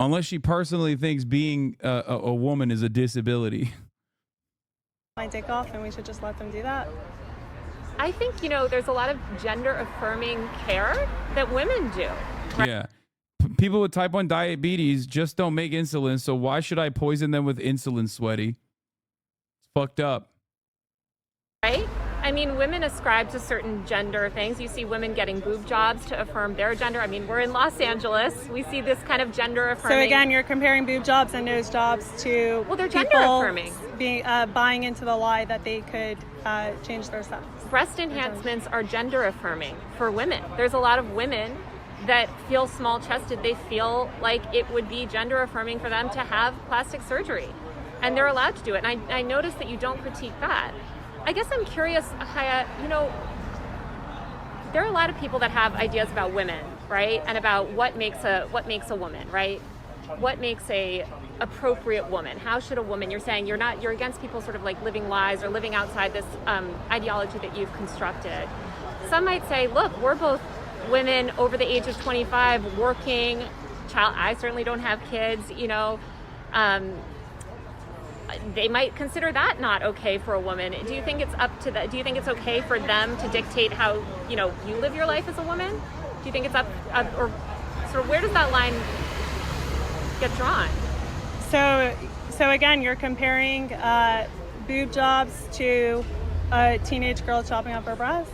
Unless she personally thinks being a woman is a disability. My dick off, and we should just let them do that. I think, there's a lot of gender affirming care that women do. Right? Yeah. People with type 1 diabetes just don't make insulin, so why should I poison them with insulin, sweaty? It's fucked up. Right? I mean, women ascribe to certain gender things. You see women getting boob jobs to affirm their gender. I mean, we're in Los Angeles. We see this kind of gender affirming. So again, you're comparing boob jobs and nose jobs to they're gender affirming. Being, buying into the lie that they could change their sex. Breast enhancements are gender affirming for women. There's a lot of women that feel small chested. They feel like it would be gender affirming for them to have plastic surgery. and they're allowed to do it. And I noticed that you don't critique that. I guess I'm curious, Chaya, you know, there are a lot of people that have ideas about women, right? And about what makes a woman, right? What makes a appropriate woman? How should a woman? You're saying you're against people sort of like living lies or living outside this ideology that you've constructed. Some might say, look, we're both women over the age of 25, working. I certainly don't have kids, you know. They might consider that not okay for a woman. Do you think it's up to that? Do you think it's okay for them to dictate how, you know, you live your life as a woman? Do you think it's up or sort of where does that line get drawn? So again, you're comparing boob jobs to a teenage girl chopping up her breasts.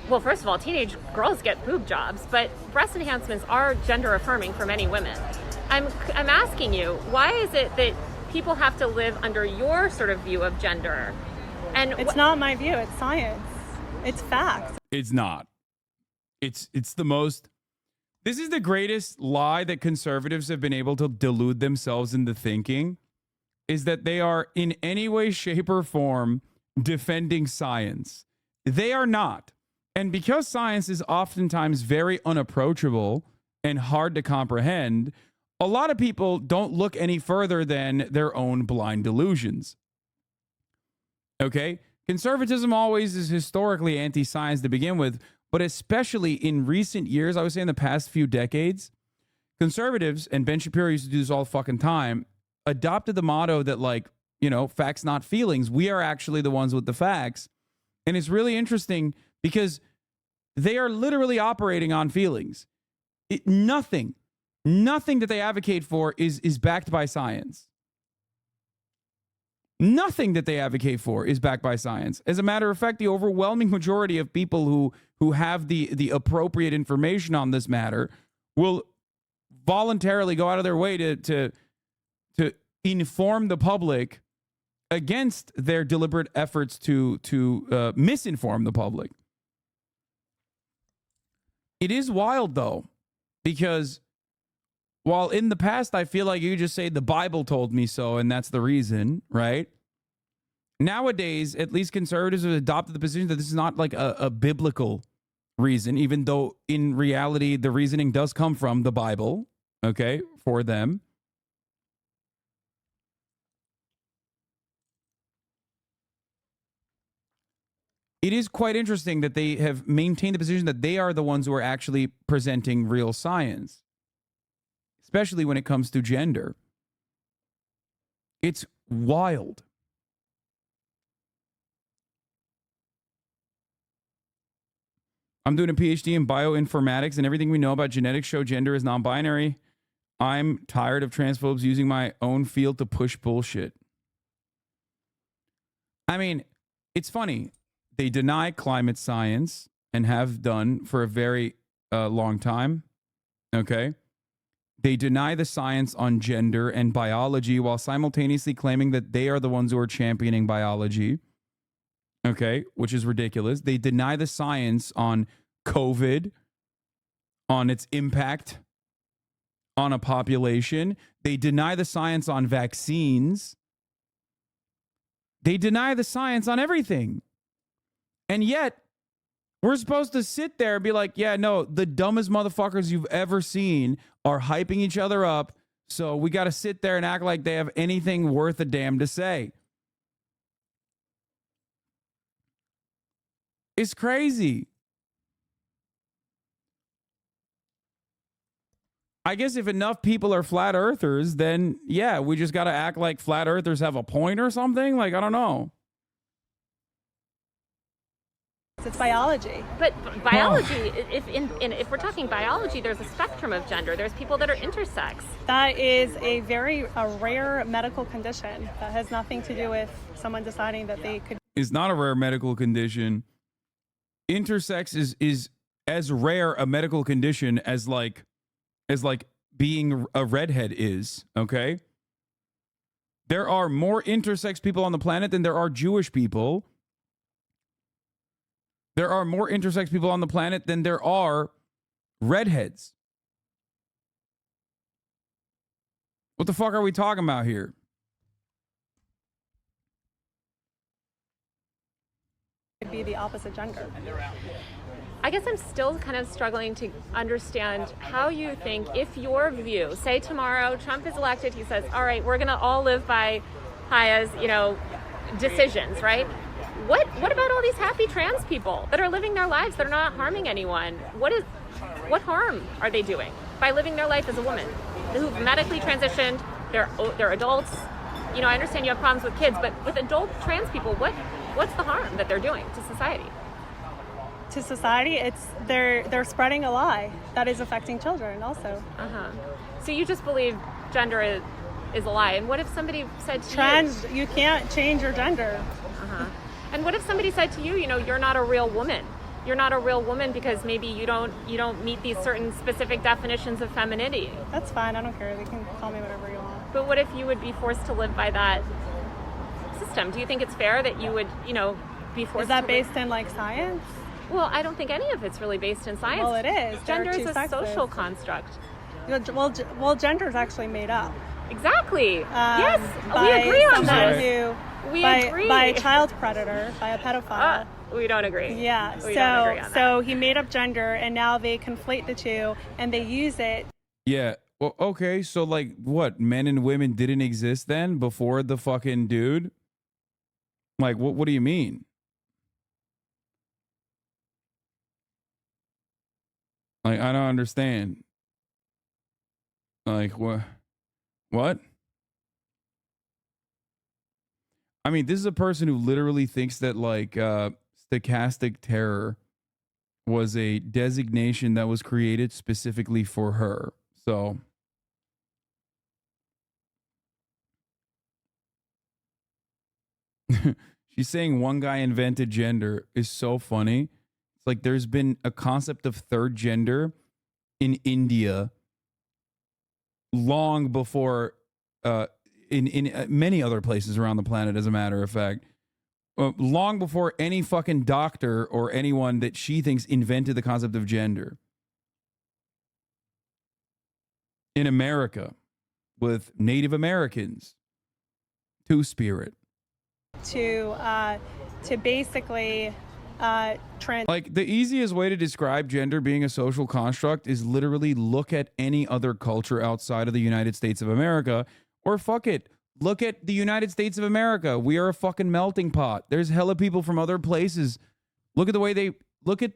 Well, first of all, teenage girls get boob jobs, but breast enhancements are gender affirming for many women. I'm asking you, why is it that people have to live under your sort of view of gender? And it's not my view, it's science. It's facts. It's not. It's the most. This is the greatest lie that conservatives have been able to delude themselves into thinking, is that they are in any way, shape, or form defending science. They are not. And because science is oftentimes very unapproachable and hard to comprehend, a lot of people don't look any further than their own blind delusions. Okay? Conservatism always is historically anti-science to begin with, but especially in recent years, I would say in the past few decades, conservatives, and Ben Shapiro used to do this all the fucking time, adopted the motto that, like, you know, facts not feelings. We are actually the ones with the facts. And it's really interesting because they are literally operating on feelings. Nothing that they advocate for is backed by science. Nothing that they advocate for is backed by science. As a matter of fact, the overwhelming majority of people who have the appropriate information on this matter will voluntarily go out of their way to inform the public against their deliberate efforts to misinform the public. It is wild, though, because while in the past I feel like you just say the Bible told me so and that's the reason, right? Nowadays, at least conservatives have adopted the position that this is not like a biblical reason, even though in reality the reasoning does come from the Bible, okay, for them. It is quite interesting that they have maintained the position that they are the ones who are actually presenting real science, especially when it comes to gender. It's wild. I'm doing a PhD in bioinformatics, and everything we know about genetics show gender is non-binary. I'm tired of transphobes using my own field to push bullshit. I mean, it's funny. They deny climate science and have done for a very long time. Okay. They deny the science on gender and biology while simultaneously claiming that they are the ones who are championing biology. Okay. Which is ridiculous. They deny the science on COVID, on its impact on a population. They deny the science on vaccines. They deny the science on everything. And yet, we're supposed to sit there and be like, yeah, no, the dumbest motherfuckers you've ever seen are hyping each other up, so we got to sit there and act like they have anything worth a damn to say. It's crazy. I guess if enough people are flat earthers, then, yeah, we just got to act like flat earthers have a point or something. Like, I don't know. It's biology. But biology, if we're talking biology, there's a spectrum of gender. There's people that are intersex. That is a rare medical condition that has nothing to do with someone deciding that they could. It's not a rare medical condition. Intersex is as rare a medical condition as like being a redhead is, okay? There are more intersex people on the planet than there are Jewish people. There are more intersex people on the planet than there are redheads. What the fuck are we talking about here? could be the opposite gender. I guess I'm still kind of struggling to understand how you think, if your view, say tomorrow Trump is elected, he says, all right, we're going to all live by CHAYA's, decisions, right? What about all these happy trans people that are living their lives, that are not harming anyone? What harm are they doing by living their life as a woman who've medically transitioned? They're adults. I understand you have problems with kids, but with adult trans people, what's the harm that they're doing to society? To society, they're spreading a lie that is affecting children also. So you just believe gender is a lie. And what if somebody said to Trans, you can't change your gender. And what if somebody said to you, you're not a real woman? You're not a real woman because maybe you don't meet these certain specific definitions of femininity. That's fine. I don't care. They can call me whatever you want. But what if you would be forced to live by that system? Do you think it's fair that you would, be forced? Is that to based in science? Well, I don't think any of it's really based in science. Well, it is. Gender is a social construct. Well, gender is actually made up. Exactly. Yes, we agree on that. We agree. By a child predator, by a pedophile. We don't agree. Yeah. We don't agree on that. So he made up gender, and now they conflate the two, and they use it. Yeah. Well, okay. So what? Men and women didn't exist then before the fucking dude? What do you mean? I don't understand. What? I mean, this is a person who literally thinks that stochastic terror was a designation that was created specifically for her. So she's saying one guy invented gender is so funny. It's there's been a concept of third gender in India long before in many other places around the planet, as a matter of fact. Long before any fucking doctor or anyone that she thinks invented the concept of gender. In America, with Native Americans, Two-Spirit. To basically the easiest way to describe gender being a social construct is literally look at any other culture outside of the United States of America, or fuck it, look at the United States of America. We are a fucking melting pot. There's hella people from other places. Look at the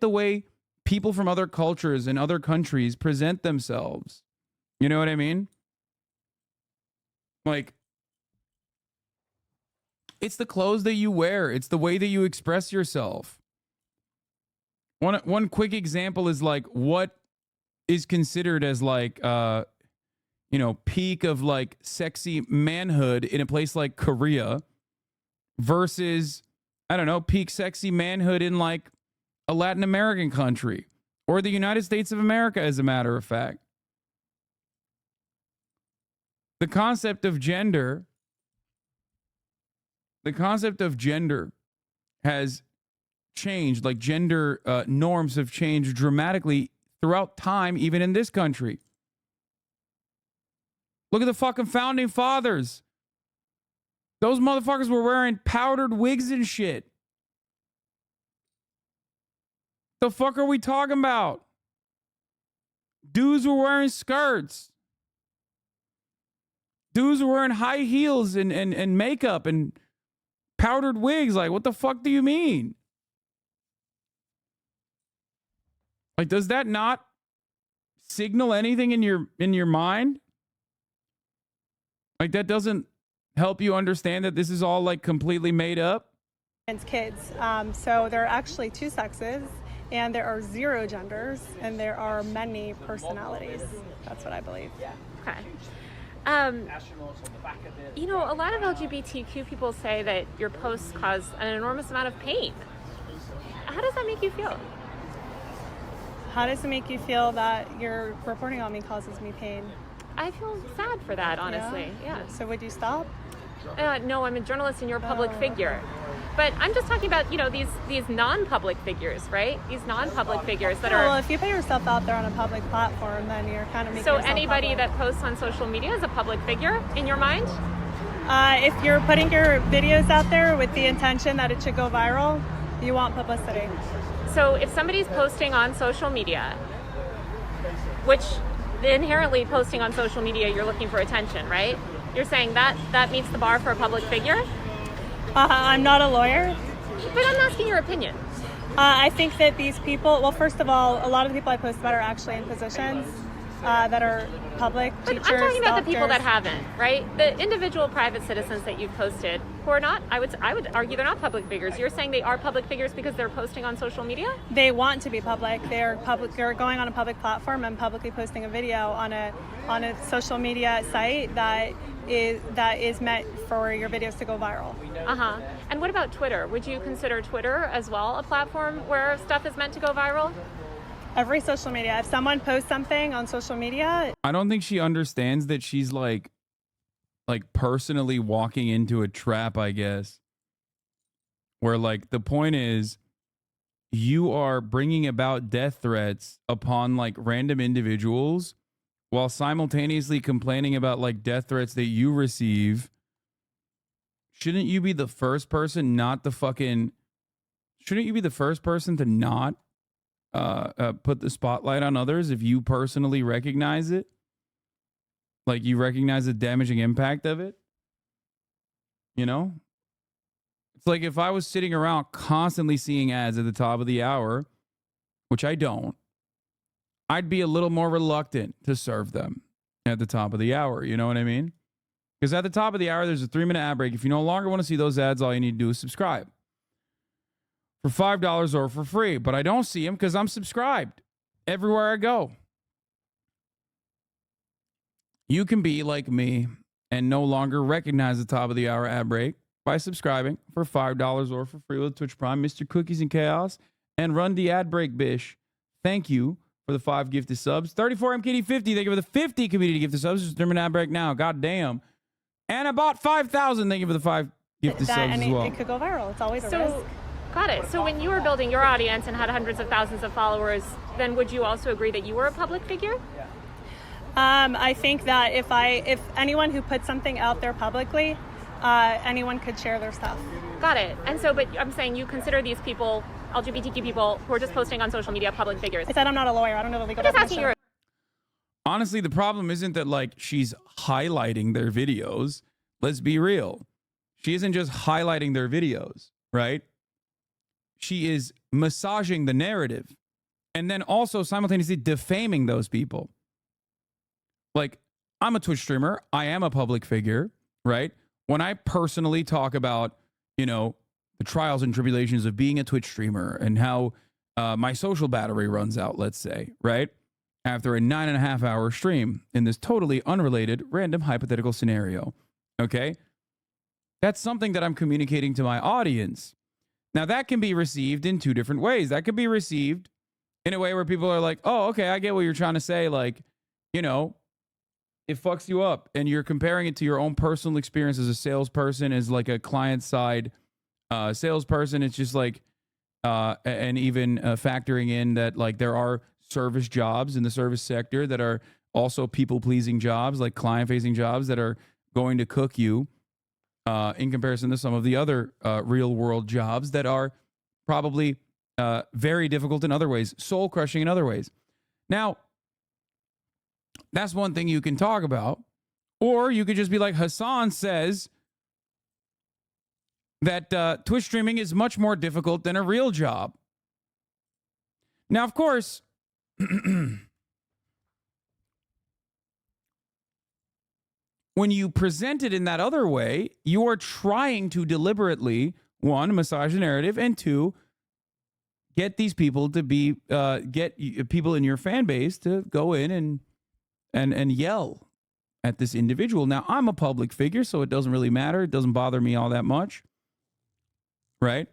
way people from other cultures and other countries present themselves. You know what I mean? It's the clothes that you wear. It's the way that you express yourself. One quick example is what is considered as peak of sexy manhood in a place like Korea versus, I don't know, peak sexy manhood in a Latin American country or the United States of America, as a matter of fact. The concept of gender has changed. Gender norms have changed dramatically throughout time, even in this country. Look at the fucking founding fathers. Those motherfuckers were wearing powdered wigs and shit. The fuck are we talking about? Dudes were wearing skirts. Dudes were wearing high heels and makeup and powdered wigs. What the fuck do you mean? Does that not signal anything in your mind? That doesn't help you understand that this is all completely made up? And kids. So there are actually two sexes, and there are 0 genders, and there are many personalities. That's what I believe. Okay. A lot of LGBTQ people say that your posts cause an enormous amount of pain. How does that make you feel? How does it make you feel that your reporting on me causes me pain? I feel sad for that, honestly. Yeah. So would you stop? No, I'm a journalist and you're a public figure. But I'm just talking about, these non-public figures, right? These non-public figures that are... Well, if you put yourself out there on a public platform, then you're kind of making So yourself anybody public. that posts on social media is a public figure in your mind? If you're putting your videos out there with the intention that it should go viral, You want publicity. So if somebody's posting on social media, which inherently posting on social media, you're looking for attention, right? You're saying that meets the bar for a public figure? I'm not a lawyer. But I'm asking your opinion. I think that these people, well, first of all, a lot of the people I post about are actually in positions that are public, But teachers, I'm talking about the people that doctors. haven't, right? The individual private citizens that you've posted who are not, I would argue they're not public figures. You're saying they are public figures because they're posting on social media? They want to be public. They're public. They're going on a public platform and publicly posting a video on a social media site that is meant for your videos to go viral. Uh-huh. And what about Twitter? Would you consider Twitter as well a platform where stuff is meant to go viral? Every social media. If someone posts something on social media, I don't think she understands that she's like personally walking into a trap, I guess. Where like the point is you are bringing about death threats upon like random individuals while simultaneously complaining about like death threats that you receive. Shouldn't you be the first person not to fucking shouldn't you be the first person to not put the spotlight on others if you personally recognize it? Like you recognize the damaging impact of it? You know? It's like if I was sitting around constantly seeing ads at the top of the hour, which I don't, I'd be a little more reluctant to serve them at the top of the hour. You know what I mean? Because at the top of the hour, there's a 3-minute ad break. If you no longer want to see those ads, all you need to do is subscribe for $5 or for free. But I don't see them because I'm subscribed everywhere I go. You can be like me and no longer recognize the top of the hour ad break by subscribing for $5 or for free with Twitch Prime, Mr. Cookies and Chaos, and run the ad break, bish. Thank you for the 5 gifted subs. 34 MKD50, thank you for the 50 community gifted subs. Just an ad break now. God damn. And about 5,000, thank you for the 5 gifted subs as well. It could go viral. It's always a risk. Got it. So when you were building your audience and had hundreds of thousands of followers, then would you also agree that you were a public figure? I think that if anyone who puts something out there publicly, anyone could share their stuff. Got it. And so, but I'm saying you consider these people, LGBTQ people, who are just posting on social media, public figures. I said I'm not a lawyer. I don't know the legal I'm just asking definition. Honestly, the problem isn't that like she's highlighting their videos. Let's be real. She isn't just highlighting their videos, right? She is massaging the narrative and then also simultaneously defaming those people. Like, I'm a Twitch streamer. I am a public figure, right? When I personally talk about, you know, the trials and tribulations of being a Twitch streamer and how my social battery runs out, let's say, right? After a 9.5-hour stream in this totally unrelated, random hypothetical scenario, okay? That's something that I'm communicating to my audience. Now, that can be received in 2 different ways. That could be received in a way where people are like, oh, okay, I get what you're trying to say. Like, you know, it fucks you up. And you're comparing it to your own personal experience as a salesperson, as like a client side salesperson. It's just like, and even factoring in that like there are service jobs in the service sector that are also people-pleasing jobs, like client-facing jobs that are going to cook you in comparison to some of the other real-world jobs that are probably very difficult in other ways, soul-crushing in other ways. Now, that's one thing you can talk about. Or you could just be like, Hasan says that Twitch streaming is much more difficult than a real job. Now, of course, when you present it in that other way, you are trying to deliberately, 1, massage the narrative, and 2, get these people to be, get people in your fan base to go in and yell at this individual. Now, I'm a public figure, so it doesn't really matter. It doesn't bother me all that much, right?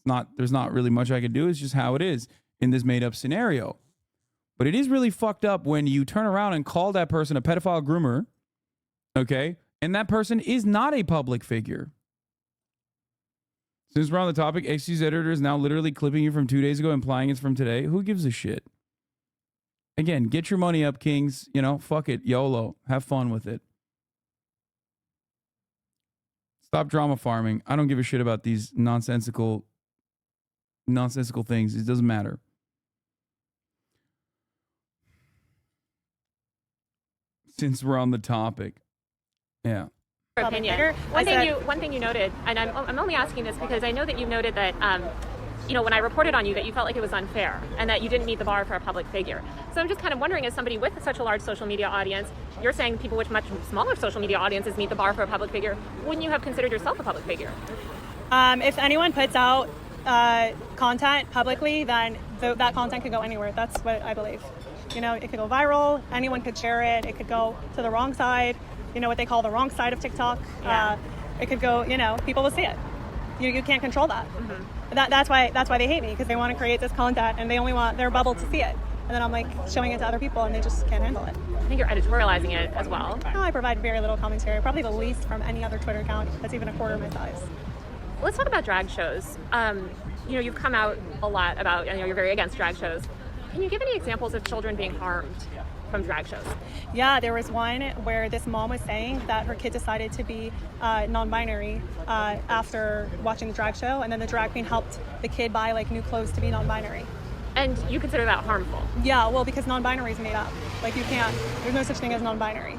There's not really much I can do. It's just how it is in this made-up scenario. But it is really fucked up when you turn around and call that person a pedophile groomer, okay? And that person is not a public figure. Since we're on the topic, XQ's editor is now literally clipping you from 2 days ago, implying it's from today. Who gives a shit? Again, get your money up, kings. You know, fuck it. YOLO. Have fun with it. Stop drama farming. I don't give a shit about these nonsensical nonsensical things. It doesn't matter. Since we're on the topic. Yeah. Opinion. One thing you noted, and I'm only asking this because I know that you noted that you know, when I reported on you, that you felt like it was unfair and that you didn't meet the bar for a public figure. So I'm just kind of wondering, as somebody with such a large social media audience, you're saying people with much smaller social media audiences meet the bar for a public figure. Wouldn't you have considered yourself a public figure? If anyone puts out content publicly, then that content could go anywhere. That's what I believe. You know, it could go viral. Anyone could share it. It could go to the wrong side. You know what they call the wrong side of TikTok. Yeah. It could go. You know, people will see it. You can't control that. Mm-hmm. That's why they hate me, because they want to create this content and they only want their bubble to see it. And then I'm like showing it to other people and they just can't handle it. I think you're editorializing it as well. No, I provide very little commentary. Probably the least from any other Twitter account that's even a quarter my size. Let's talk about drag shows. You know, you've come out a lot about, you know, you're very against drag shows. Can you give any examples of children being harmed from drag shows? Yeah, there was one where this mom was saying that her kid decided to be non-binary after watching the drag show, and then the drag queen helped the kid buy like new clothes to be non-binary. And you consider that harmful? Yeah, well, because non-binary is made up. Like, you can't, there's no such thing as non-binary.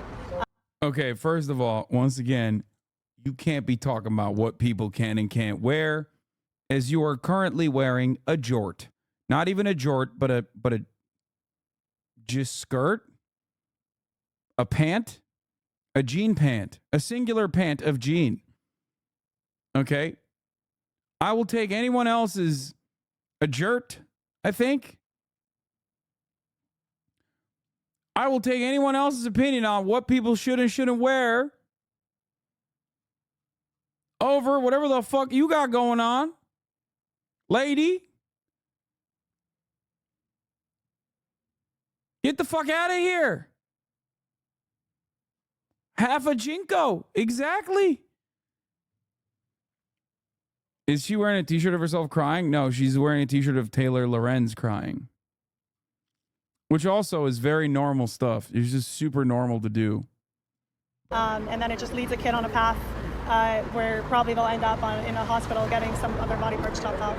Okay, first of all, once again, you can't be talking about what people can and can't wear, as you are currently wearing a jort. Not even a jort, but a just skirt, a pant, a jean pant, a singular pant of jean. Okay? I will take anyone else's a jert, I think. I will take anyone else's opinion on what people should and shouldn't wear over whatever the fuck you got going on, lady. Get the fuck out of here. Half a Jinko. Exactly. Is she wearing a t-shirt of herself crying? No, she's wearing a t-shirt of Taylor Lorenz crying. Which also is very normal stuff. It's just super normal to do. And then it just leads a kid on a path where probably they'll end up in a hospital getting some other body parts chopped off.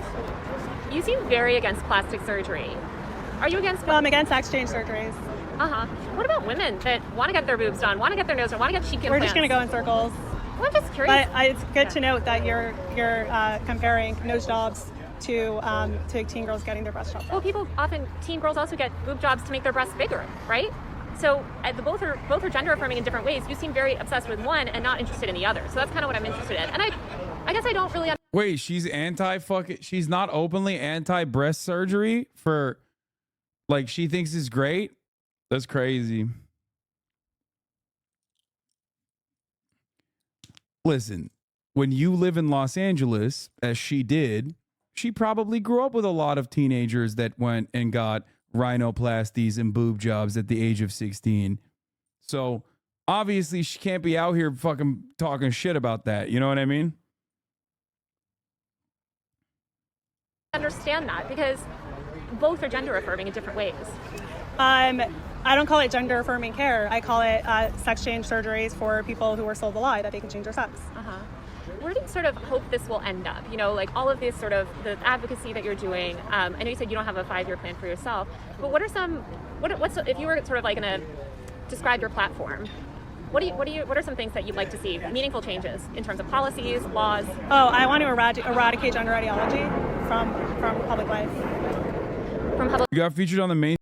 You seem very against plastic surgery. Are you against? I'm against sex change surgeries. What about women that want to get their boobs done, want to get their nose done, want to get cheek implants? We're just going to go in circles. Well, I'm just curious. But it's good to note that you're comparing nose jobs to teen girls getting their breasts chopped off. Well, teen girls also get boob jobs to make their breasts bigger, right? So both are gender affirming in different ways. You seem very obsessed with one and not interested in the other. So that's kind of what I'm interested in. And I guess I don't really. Wait, she's she's not openly anti-breast surgery for, like, she thinks it's great? That's crazy. Listen, when you live in Los Angeles, as she did, she probably grew up with a lot of teenagers that went and got rhinoplasties and boob jobs at the age of 16. So obviously she can't be out here fucking talking shit about that. You know what I mean? Understand that, because both are gender affirming in different ways. I don't call it gender affirming care. I call it sex change surgeries for people who are sold the lie that they can change their sex. Where do you sort of hope this will end up? You know, like all of this sort of the advocacy that you're doing. I know you said you don't have a 5-year plan for yourself, but what are if you were sort of like going to describe your platform? What are some things that you'd like to see, meaningful changes in terms of policies, laws? Oh, I want to eradicate gender ideology from public life. You got featured on the main